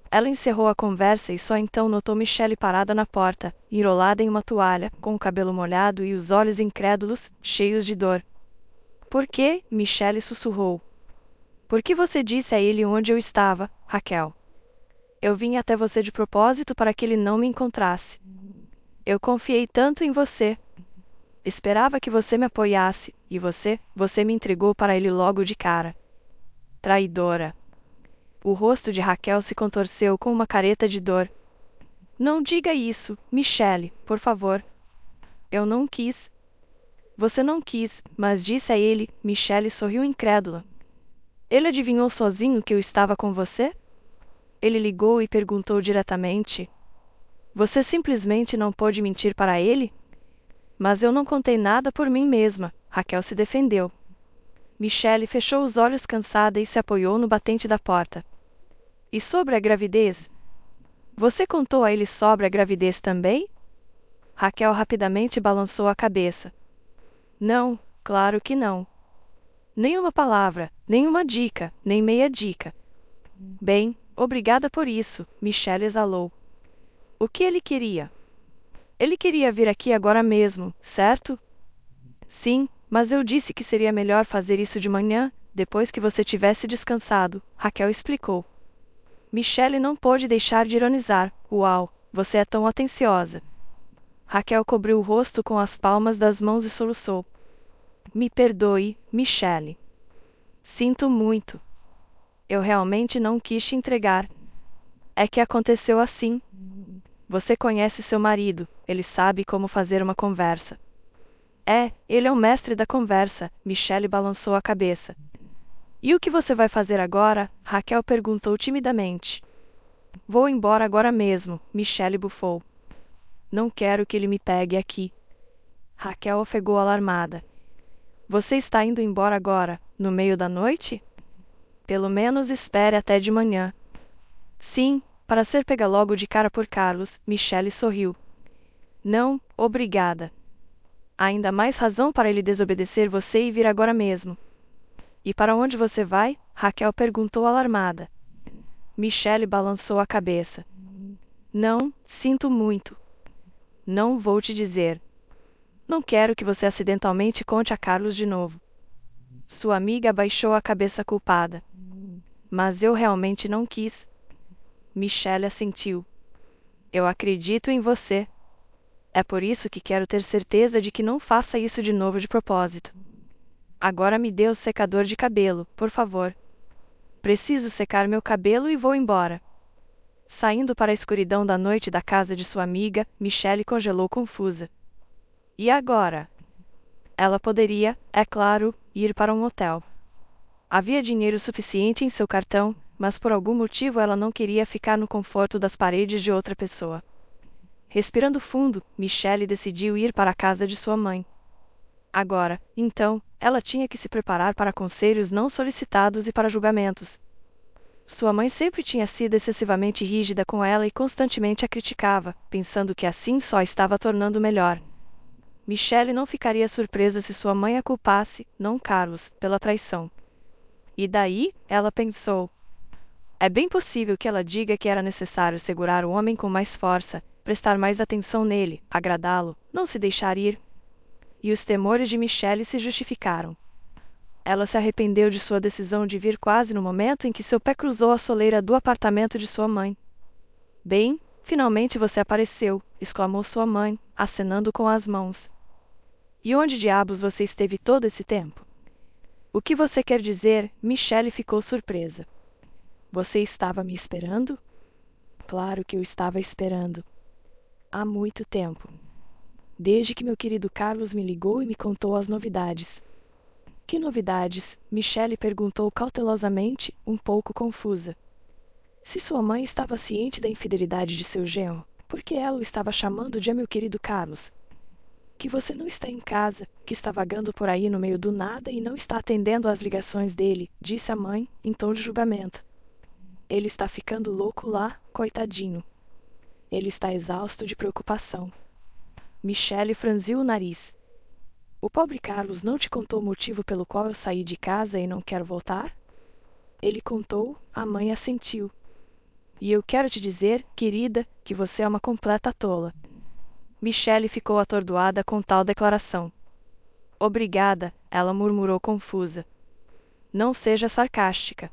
Ela encerrou a conversa e só então notou Michelle parada na porta, enrolada em uma toalha, com o cabelo molhado e os olhos incrédulos, cheios de dor. Por quê? Michelle sussurrou. Por que você disse a ele onde eu estava, Raquel? Eu vim até você de propósito para que ele não me encontrasse. Eu confiei tanto em você. Esperava que você me apoiasse, e você me entregou para ele logo de cara. Traidora. O rosto de Raquel se contorceu com uma careta de dor. Não diga isso, Michelle, por favor. Eu não quis. Você não quis, mas disse a ele. Michelle sorriu incrédula. Ele adivinhou sozinho que eu estava com você? Ele ligou e perguntou diretamente. Você simplesmente não pôde mentir para ele? Mas eu não contei nada por mim mesma, Raquel se defendeu. Michelle fechou os olhos cansada e se apoiou no batente da porta. E sobre a gravidez? Você contou a ele sobre a gravidez também? Raquel rapidamente balançou a cabeça. Não, claro que não. Nenhuma palavra, nenhuma dica, nem meia dica. Bem, obrigada por isso, Michelle exalou. O que ele queria? Ele queria vir aqui agora mesmo, certo? Sim, mas eu disse que seria melhor fazer isso de manhã, depois que você tivesse descansado, Raquel explicou. Michelle não pôde deixar de ironizar. Uau, você é tão atenciosa. Raquel cobriu o rosto com as palmas das mãos e soluçou. Me perdoe, Michelle. Sinto muito. Eu realmente não quis te entregar. É que aconteceu assim. Você conhece seu marido, ele sabe como fazer uma conversa. Ele é o mestre da conversa, Michelle balançou a cabeça. E o que você vai fazer agora? Raquel perguntou timidamente. Vou embora agora mesmo, Michelle bufou. Não quero que ele me pegue aqui. Raquel ofegou alarmada. Você está indo embora agora, no meio da noite? Pelo menos espere até de manhã. Sim, para ser pega logo de cara por Carlos, Michelle sorriu. Não, obrigada. Ainda mais razão para ele desobedecer você e vir agora mesmo. E para onde você vai? Raquel perguntou alarmada. Michelle balançou a cabeça. Não, sinto muito. Não vou te dizer. Não quero que você acidentalmente conte a Carlos de novo. Sua amiga abaixou a cabeça culpada. Mas eu realmente não quis. Michelle assentiu. Eu acredito em você. É por isso que quero ter certeza de que não faça isso de novo de propósito. Agora me dê o secador de cabelo, por favor. Preciso secar meu cabelo e vou embora. Saindo para a escuridão da noite da casa de sua amiga, Michelle congelou confusa. E agora? Ela poderia, é claro, ir para um hotel. Havia dinheiro suficiente em seu cartão, mas por algum motivo ela não queria ficar no conforto das paredes de outra pessoa. Respirando fundo, Michelle decidiu ir para a casa de sua mãe. Agora, então, ela tinha que se preparar para conselhos não solicitados e para julgamentos. Sua mãe sempre tinha sido excessivamente rígida com ela e constantemente a criticava, pensando que assim só estava tornando melhor. Michelle não ficaria surpresa se sua mãe a culpasse, não Carlos, pela traição. E daí, ela pensou. É bem possível que ela diga que era necessário segurar o homem com mais força, prestar mais atenção nele, agradá-lo, não se deixar ir. E os temores de Michelle se justificaram. Ela se arrependeu de sua decisão de vir quase no momento em que seu pé cruzou a soleira do apartamento de sua mãe. Bem, finalmente você apareceu, exclamou sua mãe, acenando com as mãos. E onde diabos você esteve todo esse tempo? O que você quer dizer? Michelle ficou surpresa. Você estava me esperando? Claro que eu estava esperando. Há muito tempo. Desde que meu querido Carlos me ligou e me contou as novidades. Que novidades? Michelle perguntou cautelosamente, um pouco confusa. Se sua mãe estava ciente da infidelidade de seu genro, por que ela o estava chamando de meu querido Carlos? Que você não está em casa, que está vagando por aí no meio do nada e não está atendendo às ligações dele, disse a mãe, em tom de julgamento. Ele está ficando louco lá, coitadinho. Ele está exausto de preocupação. Michelle franziu o nariz. O pobre Carlos não te contou o motivo pelo qual eu saí de casa e não quero voltar? Ele contou, a mãe assentiu. E eu quero te dizer, querida, que você é uma completa tola. Michelle ficou atordoada com tal declaração. Obrigada, ela murmurou confusa. Não seja sarcástica.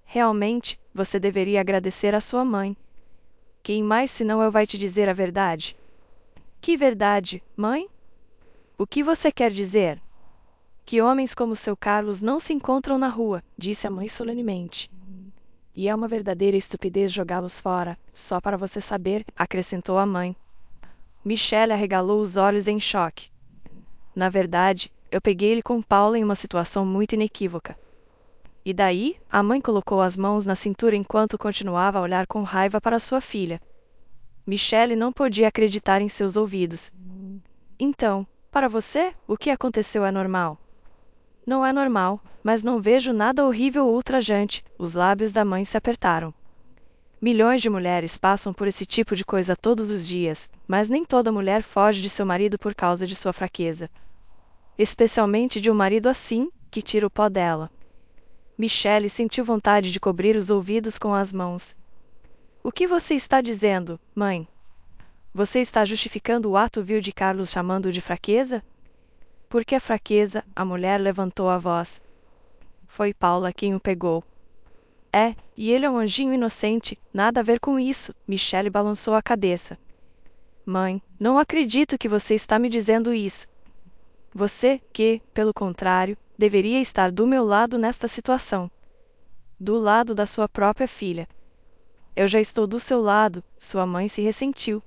Realmente, você deveria agradecer à sua mãe. Quem mais senão eu vai te dizer a verdade? Que verdade, mãe? O que você quer dizer? Que homens como seu Carlos não se encontram na rua, disse a mãe solenemente. E é uma verdadeira estupidez jogá-los fora, só para você saber, acrescentou a mãe. Michelle arregalou os olhos em choque. Na verdade, eu peguei ele com Paula em uma situação muito inequívoca. E daí, a mãe colocou as mãos na cintura enquanto continuava a olhar com raiva para sua filha. Michelle não podia acreditar em seus ouvidos. Então, para você, o que aconteceu é normal? Não é normal, mas não vejo nada horrível ou ultrajante. Os lábios da mãe se apertaram. Milhões de mulheres passam por esse tipo de coisa todos os dias, mas nem toda mulher foge de seu marido por causa de sua fraqueza. Especialmente de um marido assim, que tira o pó dela. Michelle sentiu vontade de cobrir os ouvidos com as mãos. O que você está dizendo, mãe? Você está justificando o ato vil de Carlos chamando-o de fraqueza? Por que fraqueza? A mulher levantou a voz. Foi Paula quem o pegou. É, e ele é um anjinho inocente, nada a ver com isso. Michelle balançou a cabeça. Mãe, não acredito que você está me dizendo isso. Você, que, pelo contrário, deveria estar do meu lado nesta situação. Do lado da sua própria filha. Eu já estou do seu lado, sua mãe se ressentiu.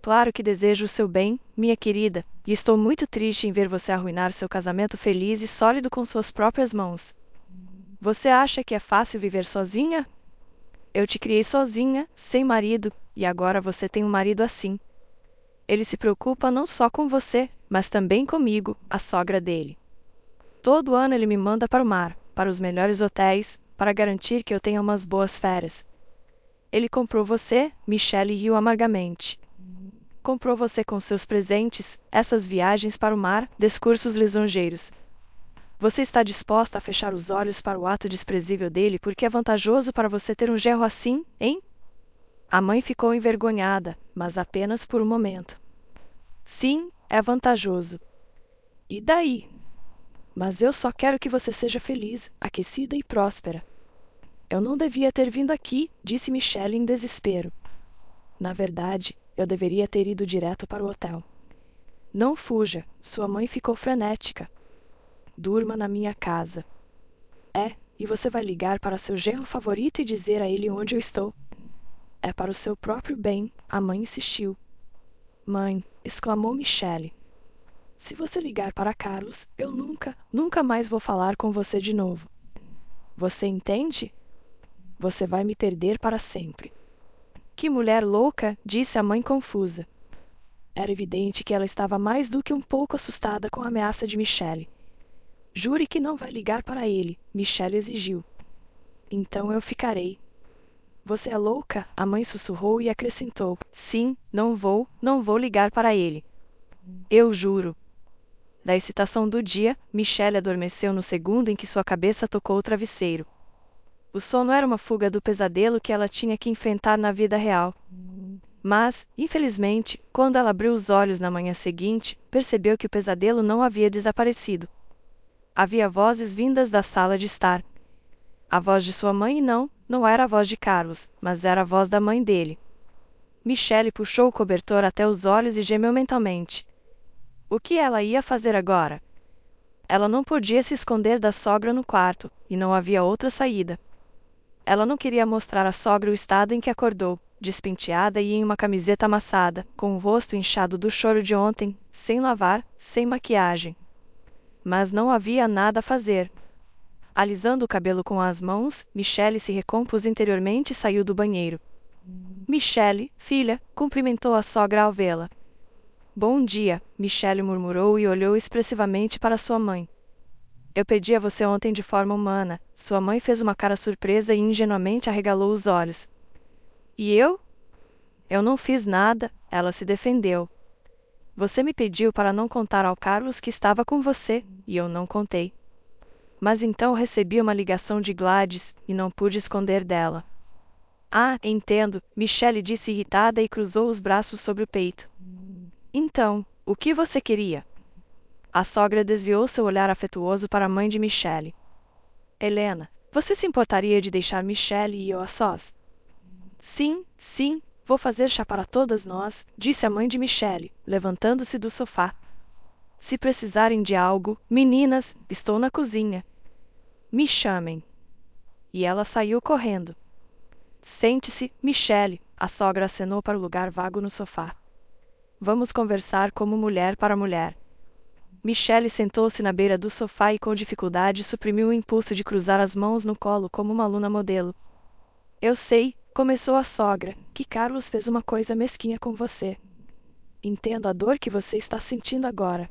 Claro que desejo o seu bem, minha querida, e estou muito triste em ver você arruinar seu casamento feliz e sólido com suas próprias mãos. Você acha que é fácil viver sozinha? Eu te criei sozinha, sem marido, e agora você tem um marido assim. Ele se preocupa não só com você, mas também comigo, a sogra dele. Todo ano ele me manda para o mar, para os melhores hotéis, para garantir que eu tenha umas boas férias. Ele comprou você, Michelle riu amargamente. Comprou você com seus presentes, essas viagens para o mar, discursos lisonjeiros. Você está disposta a fechar os olhos para o ato desprezível dele porque é vantajoso para você ter um genro assim, hein? A mãe ficou envergonhada, mas apenas por um momento. Sim, é vantajoso. E daí? Mas eu só quero que você seja feliz, aquecida e próspera. Eu não devia ter vindo aqui, disse Michelle em desespero. Na verdade, eu deveria ter ido direto para o hotel. Não fuja, sua mãe ficou frenética. Durma na minha casa. E você vai ligar para seu genro favorito e dizer a ele onde eu estou. É para o seu próprio bem, a mãe insistiu. Mãe, exclamou Michelle. Se você ligar para Carlos, eu nunca mais vou falar com você de novo. Você entende? Você vai me perder para sempre. Que mulher louca, disse a mãe confusa. Era evidente que ela estava mais do que um pouco assustada com a ameaça de Michelle. Jure que não vai ligar para ele, Michelle exigiu. Então eu ficarei. Você é louca? A mãe sussurrou e acrescentou. Sim, não vou ligar para ele. Eu juro. Da excitação do dia, Michelle adormeceu no segundo em que sua cabeça tocou o travesseiro. O sono era uma fuga do pesadelo que ela tinha que enfrentar na vida real. Mas, infelizmente, quando ela abriu os olhos na manhã seguinte, percebeu que o pesadelo não havia desaparecido. Havia vozes vindas da sala de estar. A voz de sua mãe e não era a voz de Carlos, mas era a voz da mãe dele. Michelle puxou o cobertor até os olhos e gemeu mentalmente. O que ela ia fazer agora? Ela não podia se esconder da sogra no quarto, e não havia outra saída. Ela não queria mostrar à sogra o estado em que acordou, despenteada e em uma camiseta amassada, com o rosto inchado do choro de ontem, sem lavar, sem maquiagem. Mas não havia nada a fazer. Alisando o cabelo com as mãos, Michelle se recompôs interiormente e saiu do banheiro. Michelle, filha, cumprimentou a sogra ao vê-la. Bom dia, Michelle murmurou e olhou expressivamente para sua mãe. Eu pedi a você ontem de forma humana. Sua mãe fez uma cara surpresa e ingenuamente arregalou os olhos. E eu? Eu não fiz nada, ela se defendeu. Você me pediu para não contar ao Carlos que estava com você, e eu não contei. Mas então recebi uma ligação de Gladys, e não pude esconder dela. Ah, entendo, Michelle disse irritada e cruzou os braços sobre o peito. Então, o que você queria? A sogra desviou seu olhar afetuoso para a mãe de Michelle. Helena, você se importaria de deixar Michelle e eu a sós? Sim, sim, vou fazer chá para todas nós, disse a mãe de Michelle, levantando-se do sofá. Se precisarem de algo, meninas, estou na cozinha. Me chamem. E ela saiu correndo. Sente-se, Michelle, a sogra acenou para o lugar vago no sofá. Vamos conversar como mulher para mulher. Michelle sentou-se na beira do sofá e com dificuldade suprimiu o impulso de cruzar as mãos no colo como uma aluna modelo. Eu sei, começou a sogra, que Carlos fez uma coisa mesquinha com você. Entendo a dor que você está sentindo agora.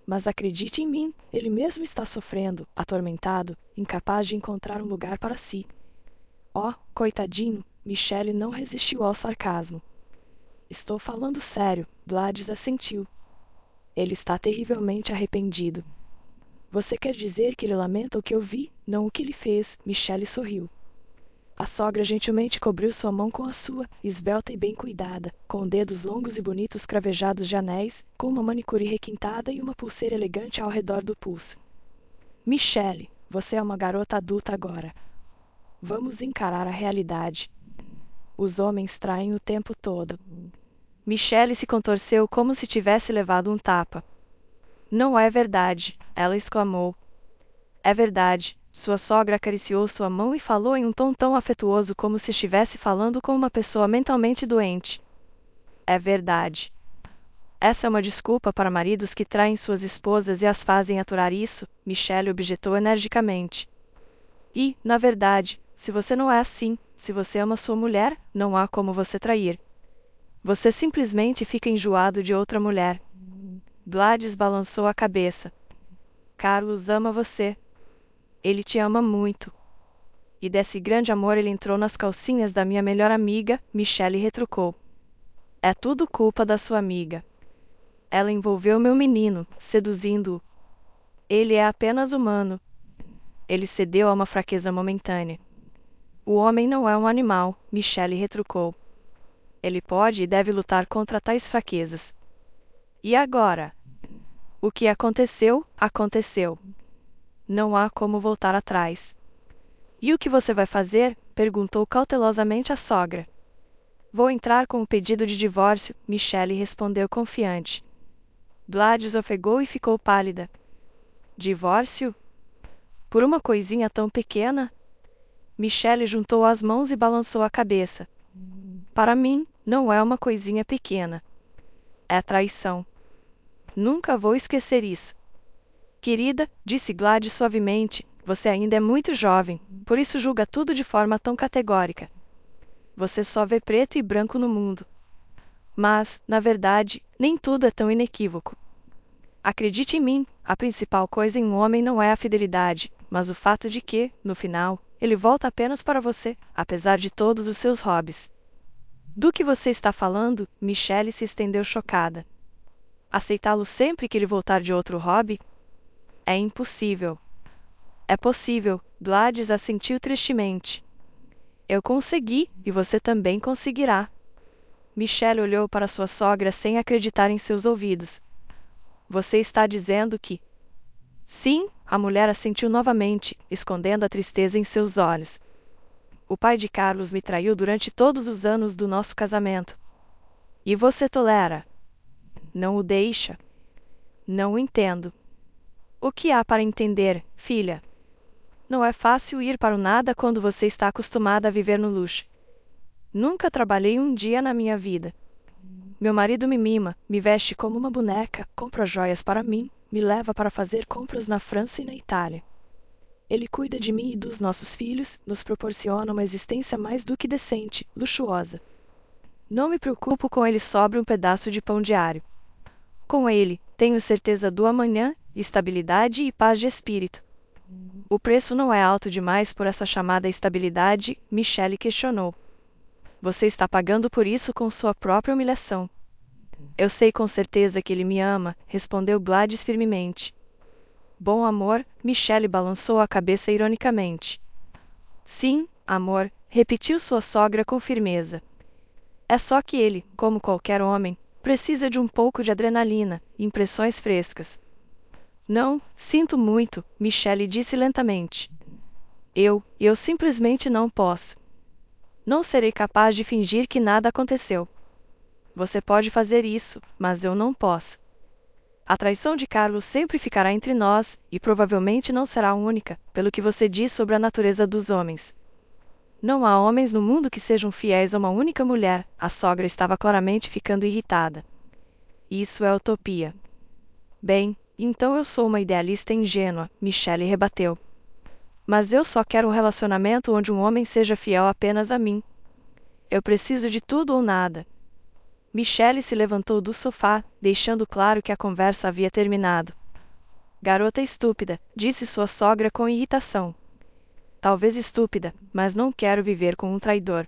Mas acredite em mim, ele mesmo está sofrendo, atormentado, incapaz de encontrar um lugar para si. Oh, coitadinho, Michelle não resistiu ao sarcasmo. Estou falando sério, Gladys assentiu. Ele está terrivelmente arrependido. Você quer dizer que ele lamenta o que eu vi, não o que ele fez? Michelle sorriu. A sogra gentilmente cobriu sua mão com a sua, esbelta e bem cuidada, com dedos longos e bonitos cravejados de anéis, com uma manicure requintada e uma pulseira elegante ao redor do pulso. Michelle, você é uma garota adulta agora. Vamos encarar a realidade. Os homens traem o tempo todo. Michelle se contorceu como se tivesse levado um tapa. Não é verdade, ela exclamou. É verdade. Sua sogra acariciou sua mão e falou em um tom tão afetuoso como se estivesse falando com uma pessoa mentalmente doente. É verdade. Essa é uma desculpa para maridos que traem suas esposas e as fazem aturar isso, Michelle objetou energicamente. E, na verdade, se você não é assim, se você ama sua mulher, não há como você trair. Você simplesmente fica enjoado de outra mulher. Gladys balançou a cabeça. Carlos ama você. Ele te ama muito. E desse grande amor ele entrou nas calcinhas da minha melhor amiga, Michelle retrucou. É tudo culpa da sua amiga. Ela envolveu meu menino, seduzindo-o. Ele é apenas humano. Ele cedeu a uma fraqueza momentânea. O homem não é um animal, Michelle retrucou. Ele pode e deve lutar contra tais fraquezas. E agora? O que aconteceu, aconteceu. Não há como voltar atrás. E o que você vai fazer? Perguntou cautelosamente a sogra. Vou entrar com o pedido de divórcio, Michelle respondeu confiante. Gladys ofegou e ficou pálida. Divórcio? Por uma coisinha tão pequena? Michelle juntou as mãos e balançou a cabeça. Para mim, não é uma coisinha pequena. É traição. Nunca vou esquecer isso. Querida, disse Gladys suavemente, você ainda é muito jovem, por isso julga tudo de forma tão categórica. Você só vê preto e branco no mundo. Mas, na verdade, nem tudo é tão inequívoco. Acredite em mim, a principal coisa em um homem não é a fidelidade, mas o fato de que, no final, ele volta apenas para você, apesar de todos os seus hobbies. Do que você está falando? Michelle se estendeu chocada. Aceitá-lo sempre que ele voltar de outro hobby? É impossível. É possível, Gladys assentiu tristemente. Eu consegui, e você também conseguirá. Michelle olhou para sua sogra sem acreditar em seus ouvidos. Você está dizendo que... Sim, a mulher assentiu novamente, escondendo a tristeza em seus olhos. O pai de Carlos me traiu durante todos os anos do nosso casamento. E você tolera? Não o deixa? Não o entendo. O que há para entender, filha? Não é fácil ir para o nada quando você está acostumada a viver no luxo. Nunca trabalhei um dia na minha vida. Meu marido me mima, me veste como uma boneca, compra joias para mim, me leva para fazer compras na França e na Itália. Ele cuida de mim e dos nossos filhos, nos proporciona uma existência mais do que decente, luxuosa. Não me preocupo com ele sobre um pedaço de pão diário. Com ele, tenho certeza do amanhã, estabilidade e paz de espírito. O preço não é alto demais por essa chamada estabilidade, Michele questionou. Você está pagando por isso com sua própria humilhação. Eu sei com certeza que ele me ama, respondeu Gladys firmemente. Bom amor, Michele balançou a cabeça ironicamente. Sim, amor, repetiu sua sogra com firmeza. É só que ele, como qualquer homem, precisa de um pouco de adrenalina, impressões frescas. Não, sinto muito, Michele disse lentamente. Eu simplesmente não posso. Não serei capaz de fingir que nada aconteceu. Você pode fazer isso, mas eu não posso. A traição de Carlos sempre ficará entre nós, e provavelmente não será a única, pelo que você diz sobre a natureza dos homens. Não há homens no mundo que sejam fiéis a uma única mulher, a sogra estava claramente ficando irritada. Isso é utopia. Bem, então eu sou uma idealista ingênua, Michele rebateu. Mas eu só quero um relacionamento onde um homem seja fiel apenas a mim. Eu preciso de tudo ou nada. Michele se levantou do sofá, deixando claro que a conversa havia terminado. Garota estúpida, disse sua sogra com irritação. Talvez estúpida, mas não quero viver com um traidor.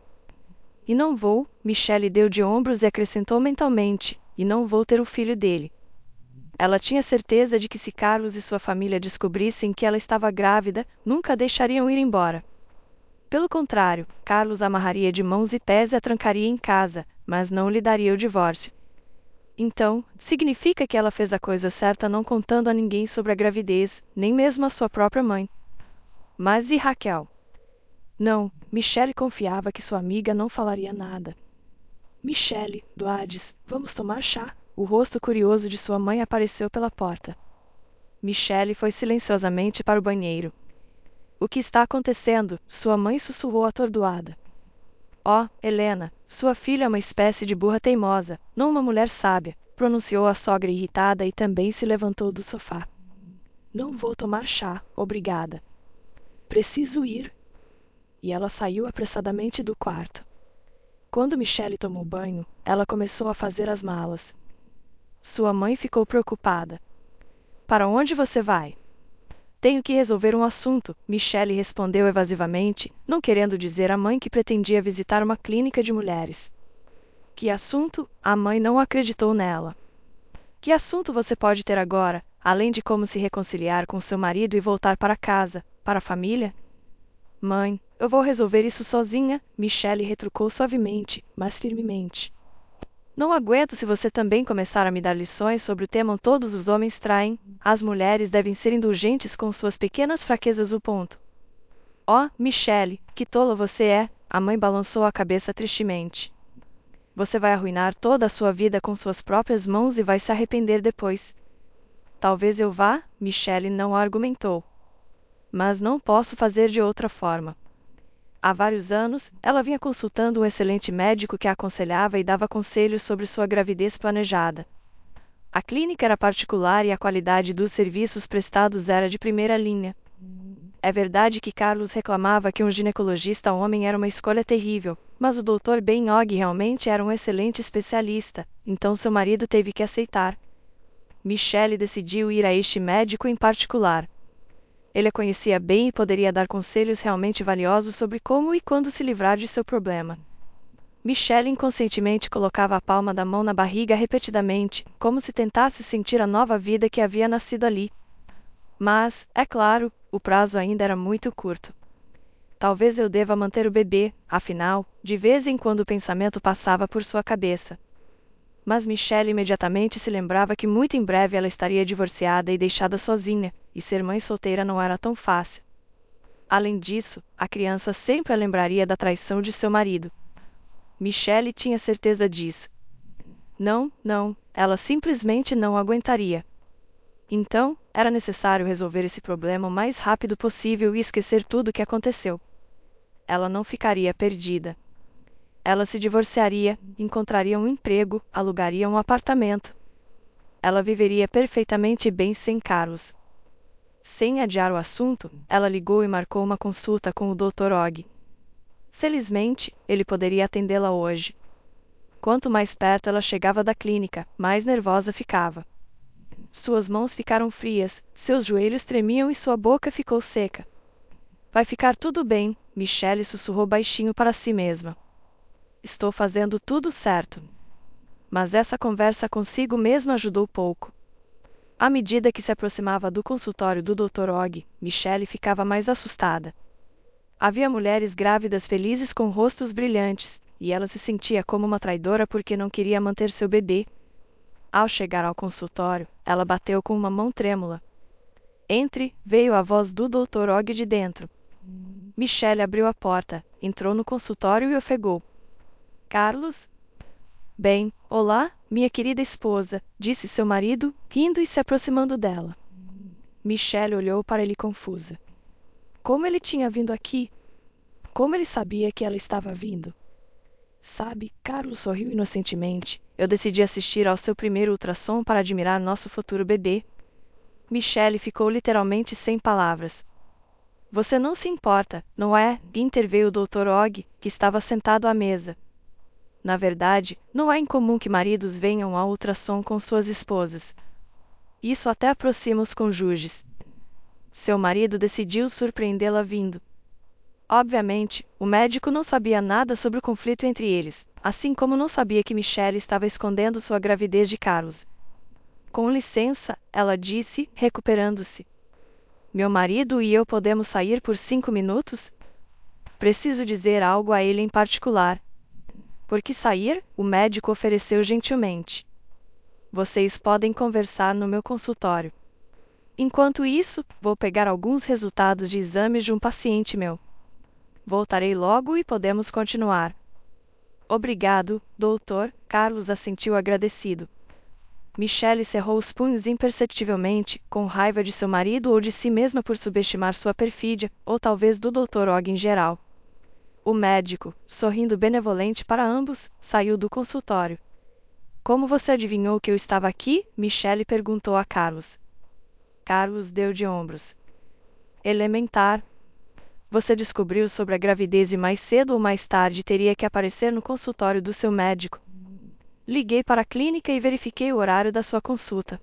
E não vou, Michele deu de ombros e acrescentou mentalmente, e não vou ter o filho dele. Ela tinha certeza de que se Carlos e sua família descobrissem que ela estava grávida, nunca a deixariam ir embora. Pelo contrário, Carlos a amarraria de mãos e pés e a trancaria em casa, mas não lhe daria o divórcio. Então, significa que ela fez a coisa certa não contando a ninguém sobre a gravidez, nem mesmo a sua própria mãe. Mas e Raquel? Não, Michele confiava que sua amiga não falaria nada. Michele, Gladys, vamos tomar chá? O rosto curioso de sua mãe apareceu pela porta. Michele foi silenciosamente para o banheiro. O que está acontecendo? Sua mãe sussurrou atordoada. Oh, Helena, sua filha é uma espécie de burra teimosa, não uma mulher sábia, pronunciou a sogra irritada e também se levantou do sofá. Não vou tomar chá, obrigada. Preciso ir. E ela saiu apressadamente do quarto. Quando Michele tomou banho, ela começou a fazer as malas. Sua mãe ficou preocupada. Para onde você vai? Tenho que resolver um assunto, Michele respondeu evasivamente, não querendo dizer à mãe que pretendia visitar uma clínica de mulheres. Que assunto? A mãe não acreditou nela. Que assunto você pode ter agora, além de como se reconciliar com seu marido e voltar para casa, para a família? Mãe, eu vou resolver isso sozinha, Michele retrucou suavemente, mas firmemente. Não aguento se você também começar a me dar lições sobre o tema todos os homens traem, as mulheres devem ser indulgentes com suas pequenas fraquezas. Oh, Michele, que tola você é, a mãe balançou a cabeça tristemente. Você vai arruinar toda a sua vida com suas próprias mãos e vai se arrepender depois. Talvez eu vá, Michele não argumentou. Mas não posso fazer de outra forma. Há vários anos, ela vinha consultando um excelente médico que a aconselhava e dava conselhos sobre sua gravidez planejada. A clínica era particular e a qualidade dos serviços prestados era de primeira linha. É verdade que Carlos reclamava que um ginecologista homem era uma escolha terrível, mas o Dr. Ben-Og realmente era um excelente especialista, então seu marido teve que aceitar. Michele decidiu ir a este médico em particular. Ele a conhecia bem e poderia dar conselhos realmente valiosos sobre como e quando se livrar de seu problema. Michele inconscientemente colocava a palma da mão na barriga repetidamente, como se tentasse sentir a nova vida que havia nascido ali. Mas, é claro, o prazo ainda era muito curto. Talvez eu deva manter o bebê, afinal, de vez em quando o pensamento passava por sua cabeça. Mas Michele imediatamente se lembrava que muito em breve ela estaria divorciada e deixada sozinha, e ser mãe solteira não era tão fácil. Além disso, a criança sempre a lembraria da traição de seu marido. Michele tinha certeza disso. Não, ela simplesmente não aguentaria. Então, era necessário resolver esse problema o mais rápido possível e esquecer tudo o que aconteceu. Ela não ficaria perdida. Ela se divorciaria, encontraria um emprego, alugaria um apartamento. ela viveria perfeitamente bem sem Carlos. Sem adiar o assunto, ela ligou e marcou uma consulta com o Dr. Og. Felizmente, ele poderia atendê-la hoje. Quanto mais perto ela chegava da clínica, mais nervosa ficava. Suas mãos ficaram frias, seus joelhos tremiam e sua boca ficou seca. Vai ficar tudo bem, Michelle sussurrou baixinho para si mesma. Estou fazendo tudo certo. Mas essa conversa consigo mesma ajudou pouco. À medida que se aproximava do consultório do Dr. Og, Michelle ficava mais assustada. Havia mulheres grávidas felizes com rostos brilhantes, e ela se sentia como uma traidora porque não queria manter seu bebê. Ao chegar ao consultório, ela bateu com uma mão trêmula. Entre, veio a voz do Dr. Og de dentro. Michelle abriu a porta, entrou no consultório e ofegou. Carlos? Bem, olá, minha querida esposa, disse seu marido, rindo e se aproximando dela. Michelle olhou para ele confusa. Como ele tinha vindo aqui? Como ele sabia que ela estava vindo? Sabe, Carlos sorriu inocentemente. Eu decidi assistir ao seu primeiro ultrassom para admirar nosso futuro bebê. Michelle ficou literalmente sem palavras. Você não se importa, não é? Interveio o Dr. Og, que estava sentado à mesa. Na verdade, não é incomum que maridos venham ao ultrassom com suas esposas. Isso até aproxima os cônjuges. Seu marido decidiu surpreendê-la vindo. Obviamente, o médico não sabia nada sobre o conflito entre eles, assim como não sabia que Michelle estava escondendo sua gravidez de Carlos. Com licença, ela disse, recuperando-se. Meu marido e eu podemos sair por 5 minutos? Preciso dizer algo a ele em particular. Por que sair? O médico ofereceu gentilmente. Vocês podem conversar no meu consultório. Enquanto isso, vou pegar alguns resultados de exames de um paciente meu. Voltarei logo e podemos continuar. Obrigado, doutor, Carlos assentiu agradecido. Michelle cerrou os punhos imperceptivelmente, com raiva de seu marido ou de si mesma por subestimar sua perfídia, ou talvez do Dr. Og em geral. O médico, sorrindo benevolente para ambos, saiu do consultório. Como você adivinhou que eu estava aqui? Michelle perguntou a Carlos. Carlos deu de ombros. Elementar. Você descobriu sobre a gravidez e mais cedo ou mais tarde teria que aparecer no consultório do seu médico. Liguei para a clínica e verifiquei o horário da sua consulta.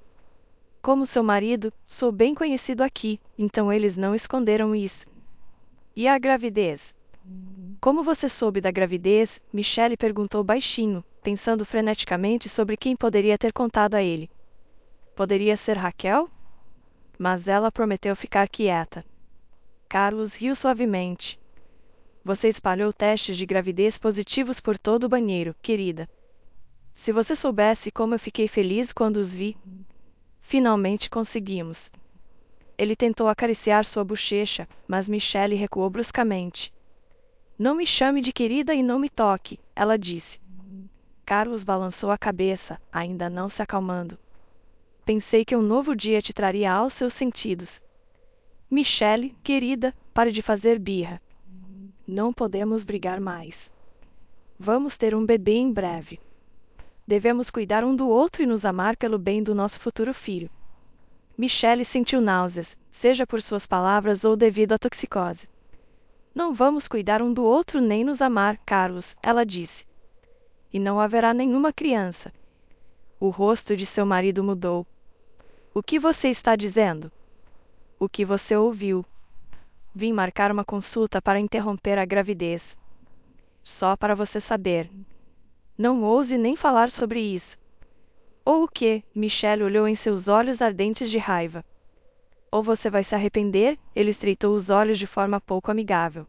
Como seu marido, sou bem conhecido aqui, então eles não esconderam isso. E a gravidez? Como você soube da gravidez? Michelle perguntou baixinho, pensando freneticamente sobre quem poderia ter contado a ele. Poderia ser Raquel? Mas ela prometeu ficar quieta. Carlos riu suavemente. Você espalhou testes de gravidez positivos por todo o banheiro, querida. Se você soubesse como eu fiquei feliz quando os vi. Finalmente conseguimos. Ele tentou acariciar sua bochecha, mas Michelle recuou bruscamente. Não me chame de querida e não me toque, ela disse. Carlos balançou a cabeça, ainda não se acalmando. Pensei que um novo dia te traria aos seus sentidos. Michelle, querida, pare de fazer birra. Não podemos brigar mais. Vamos ter um bebê em breve. Devemos cuidar um do outro e nos amar pelo bem do nosso futuro filho. Michelle sentiu náuseas, seja por suas palavras ou devido à toxicose. Não vamos cuidar um do outro nem nos amar, Carlos, ela disse. E não haverá nenhuma criança. O rosto de seu marido mudou. O que você está dizendo? O que você ouviu? Vim marcar uma consulta para interromper a gravidez. Só para você saber. Não ouse nem falar sobre isso. Ou o quê? Michelle olhou em seus olhos ardentes de raiva. Ou você vai se arrepender? Ele estreitou os olhos de forma pouco amigável.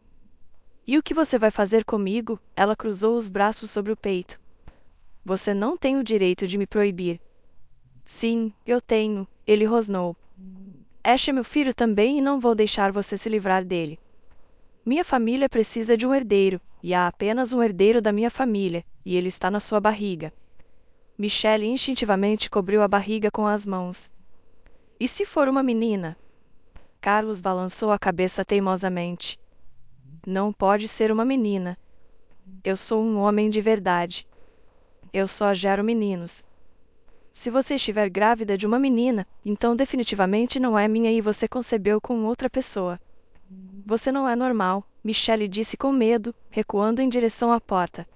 E o que você vai fazer comigo? Ela cruzou os braços sobre o peito. Você não tem o direito de me proibir. Sim, eu tenho, ele rosnou. Ash é meu filho também e não vou deixar você se livrar dele. Minha família precisa de um herdeiro, e há apenas um herdeiro da minha família, e ele está na sua barriga. Michelle instintivamente cobriu a barriga com as mãos. E se for uma menina? Carlos balançou a cabeça teimosamente. Não pode ser uma menina. Eu sou um homem de verdade. Eu só gero meninos. Se você estiver grávida de uma menina, então definitivamente não é minha e você concebeu com outra pessoa. Você não é normal, Michelle disse com medo, recuando em direção à porta.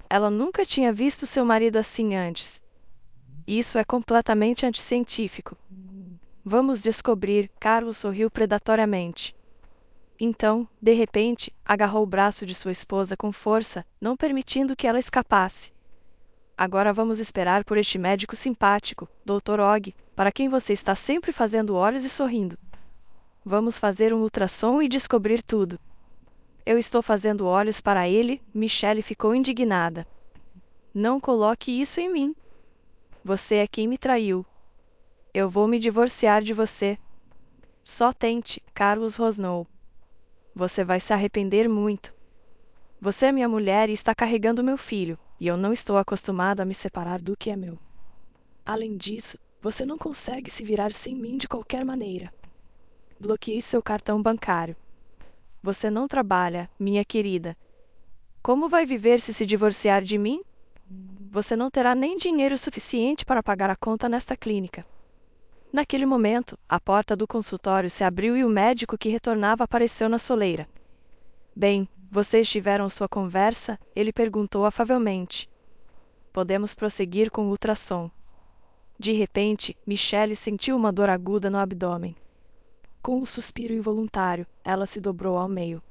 Ela nunca tinha visto seu marido assim antes. Isso é completamente anticientífico. Vamos descobrir, Carlos sorriu predatoriamente. Então, de repente, agarrou o braço de sua esposa com força, não permitindo que ela escapasse. Agora vamos esperar por este médico simpático, Dr. Og, para quem você está sempre fazendo olhos e sorrindo. Vamos fazer um ultrassom e descobrir tudo. Eu estou fazendo olhos para ele, Michelle ficou indignada. Não coloque isso em mim. Você é quem me traiu. Eu vou me divorciar de você. Só tente, Carlos rosnou. Você vai se arrepender muito. Você é minha mulher e está carregando meu filho, e eu não estou acostumado a me separar do que é meu. Além disso, você não consegue se virar sem mim de qualquer maneira. Bloqueei seu cartão bancário. Você não trabalha, minha querida. Como vai viver se divorciar de mim? Você não terá nem dinheiro suficiente para pagar a conta nesta clínica. Naquele momento, a porta do consultório se abriu e o médico que retornava apareceu na soleira. Bem, vocês tiveram sua conversa? Ele perguntou afavelmente. Podemos prosseguir com o ultrassom. De repente, Michelle sentiu uma dor aguda no abdômen. Com um suspiro involuntário, ela se dobrou ao meio.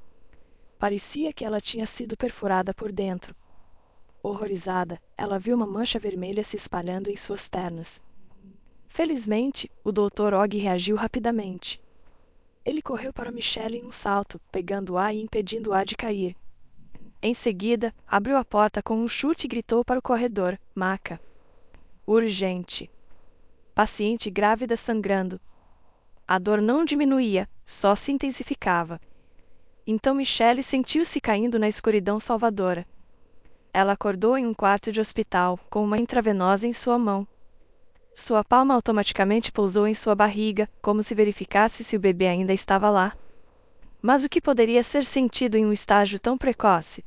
Parecia que ela tinha sido perfurada por dentro. Horrorizada, ela viu uma mancha vermelha se espalhando em suas pernas. Felizmente, o Dr. Og reagiu rapidamente. Ele correu para Michelle em um salto, pegando-a e impedindo-a de cair. Em seguida, abriu a porta com um chute e gritou para o corredor: Maca. Urgente. Paciente grávida sangrando. A dor não diminuía, só se intensificava. Então Michelle sentiu-se caindo na escuridão salvadora. Ela acordou em um quarto de hospital, com uma intravenosa em sua mão. Sua palma automaticamente pousou em sua barriga, como se verificasse se o bebê ainda estava lá. Mas o que poderia ser sentido em um estágio tão precoce?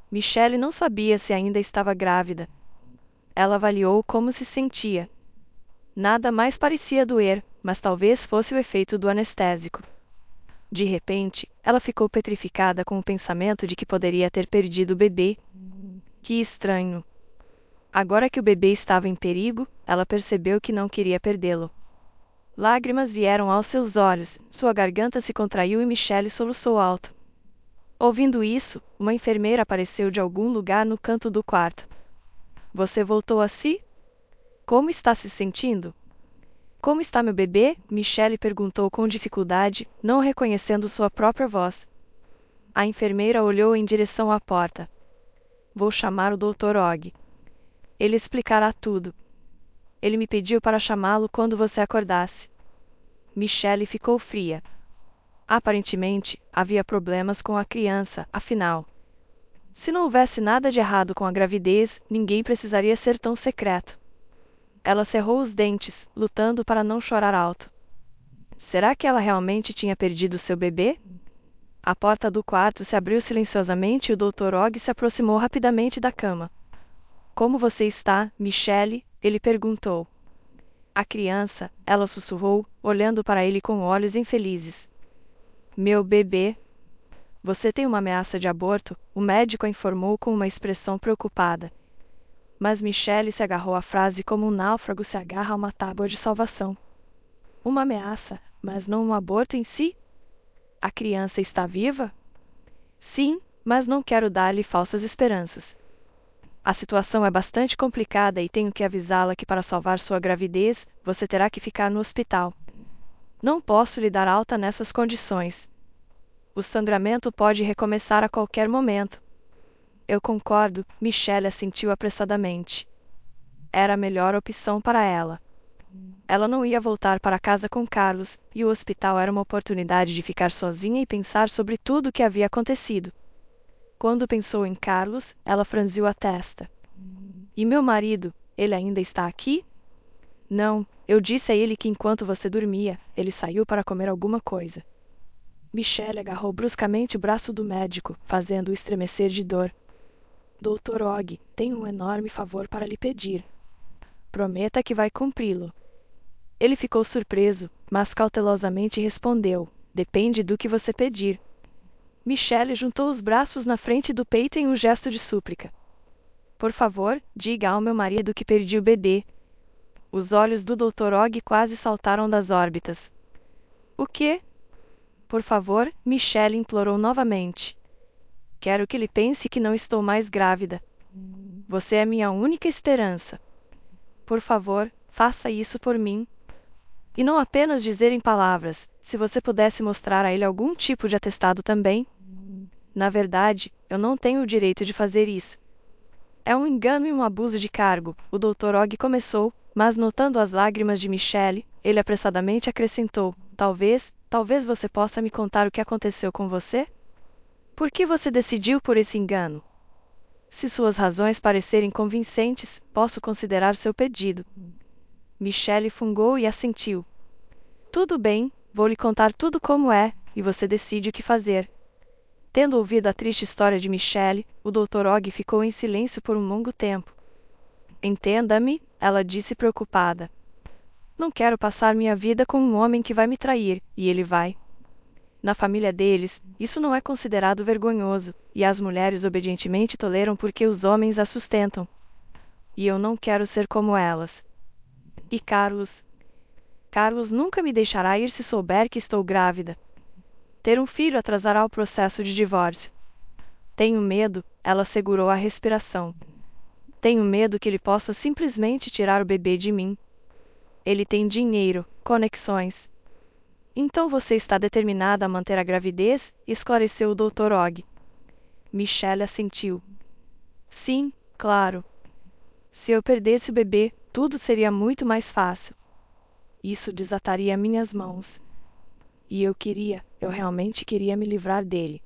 Michelle não sabia se ainda estava grávida. Ela avaliou como se sentia. Nada mais parecia doer, mas talvez fosse o efeito do anestésico. De repente, ela ficou petrificada com o pensamento de que poderia ter perdido o bebê. Que estranho! Agora que o bebê estava em perigo, ela percebeu que não queria perdê-lo. Lágrimas vieram aos seus olhos, sua garganta se contraiu e Michelle soluçou alto. Ouvindo isso, uma enfermeira apareceu de algum lugar no canto do quarto. Você voltou a si? Como está se sentindo? Como está meu bebê? Michelle perguntou com dificuldade, não reconhecendo sua própria voz. A enfermeira olhou em direção à porta. Vou chamar o Dr. Og. Ele explicará tudo. Ele me pediu para chamá-lo quando você acordasse. Michelle ficou fria. Aparentemente, havia problemas com a criança, afinal. Se não houvesse nada de errado com a gravidez, ninguém precisaria ser tão secreto. Ela cerrou os dentes, lutando para não chorar alto. Será que ela realmente tinha perdido seu bebê? A porta do quarto se abriu silenciosamente e o Dr. Og se aproximou rapidamente da cama. Como você está, Michelle? Ele perguntou. A criança, ela sussurrou, olhando para ele com olhos infelizes. Meu bebê. Você tem uma ameaça de aborto? O médico a informou com uma expressão preocupada. Mas Michelle se agarrou à frase como um náufrago se agarra a uma tábua de salvação. Uma ameaça, mas não um aborto em si? A criança está viva? Sim, mas não quero dar-lhe falsas esperanças. A situação é bastante complicada e tenho que avisá-la que para salvar sua gravidez, você terá que ficar no hospital. Não posso lhe dar alta nessas condições. O sangramento pode recomeçar a qualquer momento. Eu concordo, Michelle assentiu apressadamente. Era a melhor opção para ela. Ela não ia voltar para casa com Carlos, e o hospital era uma oportunidade de ficar sozinha e pensar sobre tudo o que havia acontecido. Quando pensou em Carlos, ela franziu a testa. E meu marido, ele ainda está aqui? Não, eu disse a ele que enquanto você dormia, ele saiu para comer alguma coisa. Michelle agarrou bruscamente o braço do médico, fazendo-o estremecer de dor. Dr. Og, tenho um enorme favor para lhe pedir. Prometa que vai cumpri-lo. Ele ficou surpreso, mas cautelosamente respondeu: depende do que você pedir. Michelle juntou os braços na frente do peito em um gesto de súplica. Por favor, diga ao meu marido que perdi o bebê. Os olhos do Dr. Og quase saltaram das órbitas. O quê? Por favor, Michelle implorou novamente. Quero que ele pense que não estou mais grávida. Você é minha única esperança. Por favor, faça isso por mim. E não apenas dizer em palavras, se você pudesse mostrar a ele algum tipo de atestado também. Na verdade, eu não tenho o direito de fazer isso. É um engano e um abuso de cargo, o Dr. Og começou, mas notando as lágrimas de Michelle, ele apressadamente acrescentou: talvez você possa me contar o que aconteceu com você? Por que você decidiu por esse engano? Se suas razões parecerem convincentes, posso considerar seu pedido. Michelle fungou e assentiu. Tudo bem, vou lhe contar tudo como é, e você decide o que fazer. Tendo ouvido a triste história de Michelle, o Dr. Og ficou em silêncio por um longo tempo. Entenda-me, ela disse preocupada. Não quero passar minha vida com um homem que vai me trair, e ele vai. Na família deles, isso não é considerado vergonhoso, e as mulheres obedientemente toleram porque os homens as sustentam. E eu não quero ser como elas. E Carlos nunca me deixará ir se souber que estou grávida. Ter um filho atrasará o processo de divórcio. Tenho medo, ela segurou a respiração. Tenho medo que ele possa simplesmente tirar o bebê de mim. Ele tem dinheiro, conexões. Então você está determinada a manter a gravidez? Esclareceu o Dr. Og. Michelle assentiu. Sim, claro. Se eu perdesse o bebê, tudo seria muito mais fácil. Isso desataria minhas mãos. E eu realmente queria me livrar dele.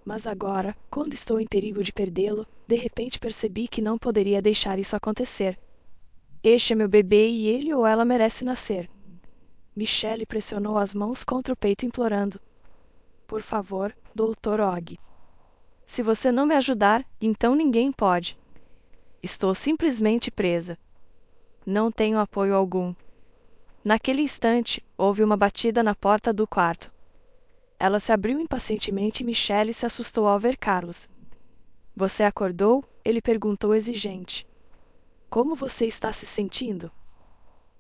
Mas agora, quando estou em perigo de perdê-lo, de repente percebi que não poderia deixar isso acontecer. Este é meu bebê e ele ou ela merece nascer. Michelle pressionou as mãos contra o peito implorando. Por favor, Dr. Og. Se você não me ajudar, então ninguém pode. Estou simplesmente presa. Não tenho apoio algum. Naquele instante, houve uma batida na porta do quarto. Ela se abriu impacientemente e Michelle se assustou ao ver Carlos. Você acordou? Ele perguntou exigente. Como você está se sentindo?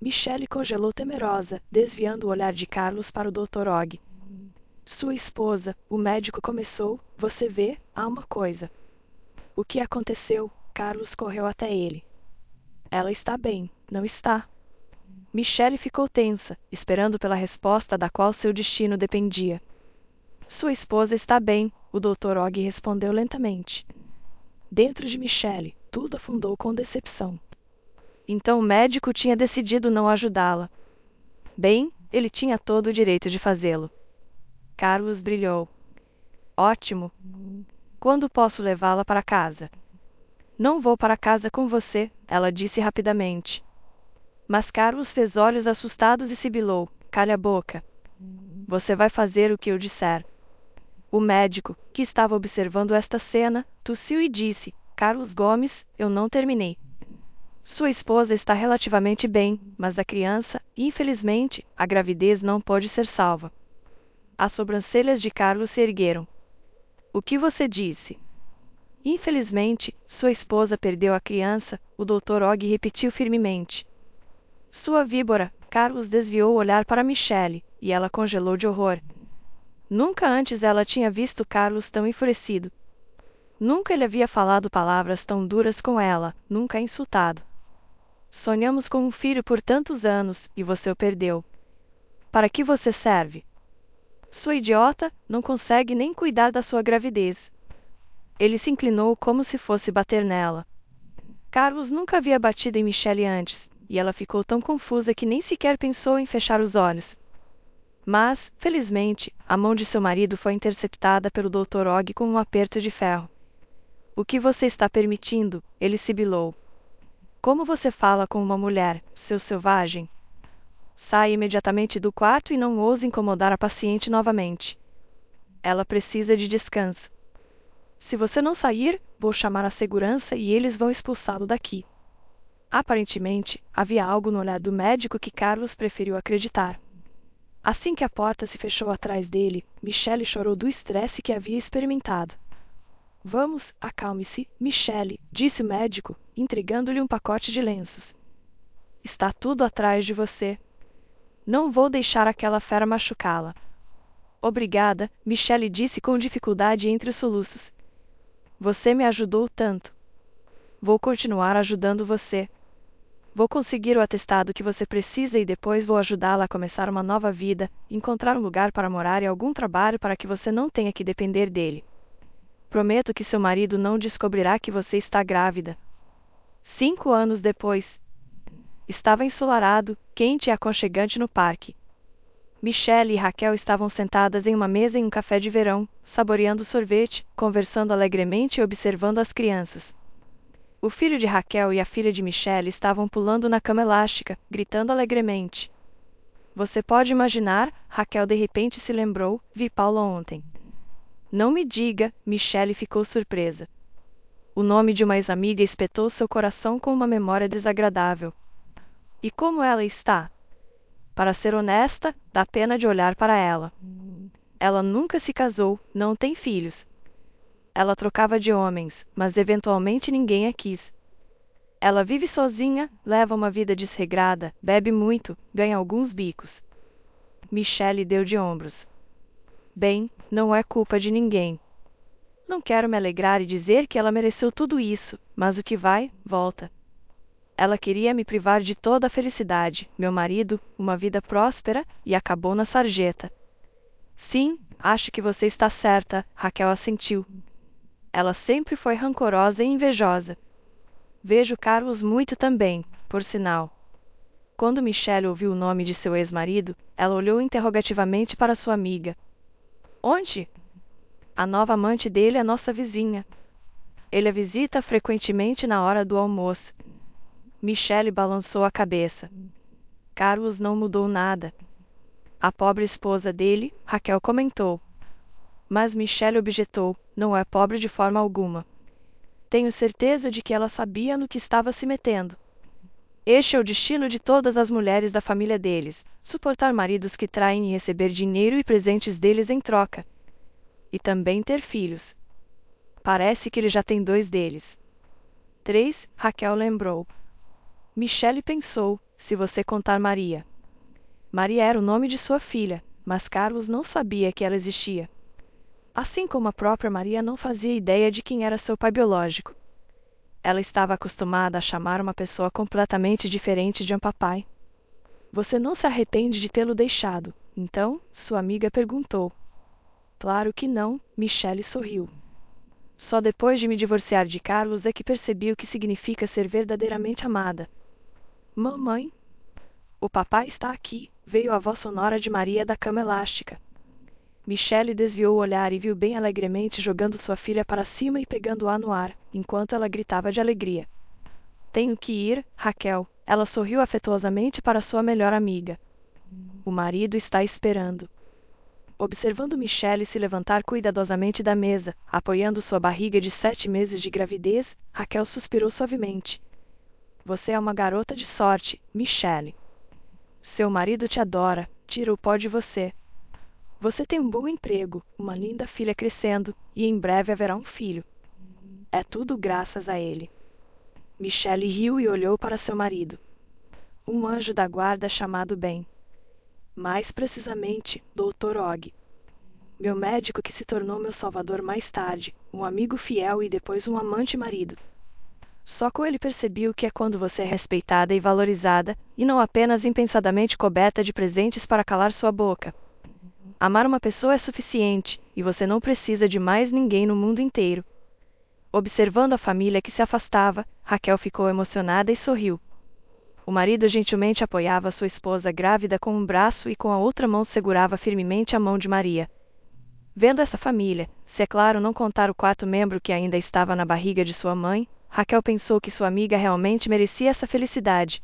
Michelle congelou temerosa, desviando o olhar de Carlos para o Dr. Og. Sua esposa, o médico começou, você vê, há uma coisa. O que aconteceu? Carlos correu até ele. Ela está bem, não está? Michelle ficou tensa, esperando pela resposta da qual seu destino dependia. Sua esposa está bem, o Dr. Og respondeu lentamente. Dentro de Michelle, tudo afundou com decepção. Então o médico tinha decidido não ajudá-la. Bem, ele tinha todo o direito de fazê-lo. Carlos brilhou. Ótimo. Quando posso levá-la para casa? Não vou para casa com você, ela disse rapidamente. Mas Carlos fez olhos assustados e sibilou. Calha a boca. Você vai fazer o que eu disser. O médico, que estava observando esta cena, tossiu e disse: Carlos Gomes, eu não terminei. Sua esposa está relativamente bem, mas a criança, infelizmente, a gravidez não pode ser salva. As sobrancelhas de Carlos se ergueram. O que você disse? Infelizmente, sua esposa perdeu a criança, o Dr. Og repetiu firmemente. Sua víbora, Carlos desviou o olhar para Michelle, e ela congelou de horror. Nunca antes ela tinha visto Carlos tão enfurecido. Nunca ele havia falado palavras tão duras com ela, nunca a insultado. Sonhamos com um filho por tantos anos, e você o perdeu. Para que você serve? Sua idiota, não consegue nem cuidar da sua gravidez. Ele se inclinou como se fosse bater nela. Carlos nunca havia batido em Michelle antes, e ela ficou tão confusa que nem sequer pensou em fechar os olhos. Mas, felizmente, a mão de seu marido foi interceptada pelo Dr. Og com um aperto de ferro. O que você está permitindo? Ele sibilou. Como você fala com uma mulher, seu selvagem? Saia imediatamente do quarto e não ouse incomodar a paciente novamente. Ela precisa de descanso. Se você não sair, vou chamar a segurança e eles vão expulsá-lo daqui. Aparentemente, havia algo no olhar do médico que Carlos preferiu acreditar. Assim que a porta se fechou atrás dele, Michelle chorou do estresse que havia experimentado. Vamos, acalme-se, Michelle, disse o médico, entregando-lhe um pacote de lenços. Está tudo atrás de você. Não vou deixar aquela fera machucá-la. Obrigada, Michelle disse com dificuldade entre os soluços. Você me ajudou tanto. Vou continuar ajudando você. Vou conseguir o atestado que você precisa e depois vou ajudá-la a começar uma nova vida, encontrar um lugar para morar e algum trabalho para que você não tenha que depender dele. Prometo que seu marido não descobrirá que você está grávida. 5 anos depois. Estava ensolarado, quente e aconchegante no parque. Michelle e Raquel estavam sentadas em uma mesa em um café de verão, saboreando sorvete, conversando alegremente e observando as crianças. O filho de Raquel e a filha de Michelle estavam pulando na cama elástica, gritando alegremente. Você pode imaginar, Raquel de repente se lembrou, vi Paula ontem. Não me diga, Michelle ficou surpresa. O nome de uma ex-amiga espetou seu coração com uma memória desagradável. E como ela está? Para ser honesta, dá pena de olhar para ela. Ela nunca se casou, não tem filhos. Ela trocava de homens, mas eventualmente ninguém a quis. Ela vive sozinha, leva uma vida desregrada, bebe muito, ganha alguns bicos. Michelle deu de ombros. Bem, não é culpa de ninguém. Não quero me alegrar e dizer que ela mereceu tudo isso, mas o que vai, volta. Ela queria me privar de toda a felicidade, meu marido, uma vida próspera, e acabou na sarjeta. Sim, acho que você está certa, Raquel assentiu. Ela sempre foi rancorosa e invejosa. Vejo Carlos muito também, por sinal. Quando Michelle ouviu o nome de seu ex-marido, ela olhou interrogativamente para sua amiga. Onde? A nova amante dele é nossa vizinha. Ele a visita frequentemente na hora do almoço. Michelle balançou a cabeça. Carlos não mudou nada. A pobre esposa dele, Raquel comentou. Mas Michelle objetou, não é pobre de forma alguma. Tenho certeza de que ela sabia no que estava se metendo. Este é o destino de todas as mulheres da família deles, suportar maridos que traem e receber dinheiro e presentes deles em troca. E também ter filhos. Parece que ele já tem 2 deles. 3, Raquel lembrou. Michelle pensou, se você contar Maria. Maria era o nome de sua filha, mas Carlos não sabia que ela existia. Assim como a própria Maria não fazia ideia de quem era seu pai biológico. Ela estava acostumada a chamar uma pessoa completamente diferente de um papai. Você não se arrepende de tê-lo deixado, então? Sua amiga perguntou. Claro que não, Michelle sorriu. Só depois de me divorciar de Carlos é que percebi o que significa ser verdadeiramente amada. Mamãe? O papai está aqui, veio a voz sonora de Maria da cama elástica. Michelle desviou o olhar e viu bem alegremente jogando sua filha para cima e pegando-a no ar, enquanto ela gritava de alegria. Tenho que ir, Raquel. Ela sorriu afetuosamente para sua melhor amiga. O marido está esperando. Observando Michelle se levantar cuidadosamente da mesa, apoiando sua barriga de 7 meses de gravidez, Raquel suspirou suavemente. Você é uma garota de sorte, Michelle. Seu marido te adora, tira o pó de você. Você tem um bom emprego, uma linda filha crescendo, e em breve haverá um filho. É tudo graças a ele. Michelle riu e olhou para seu marido. Um anjo da guarda chamado Ben. Mais precisamente, Dr. Og. Meu médico que se tornou meu salvador mais tarde, um amigo fiel e depois um amante marido. Só com ele percebi o que é quando você é respeitada e valorizada, e não apenas impensadamente coberta de presentes para calar sua boca. Amar uma pessoa é suficiente, e você não precisa de mais ninguém no mundo inteiro. Observando a família que se afastava, Raquel ficou emocionada e sorriu. O marido gentilmente apoiava sua esposa grávida com um braço e com a outra mão segurava firmemente a mão de Maria. Vendo essa família, se é claro não contar o 4º membro que ainda estava na barriga de sua mãe, Raquel pensou que sua amiga realmente merecia essa felicidade,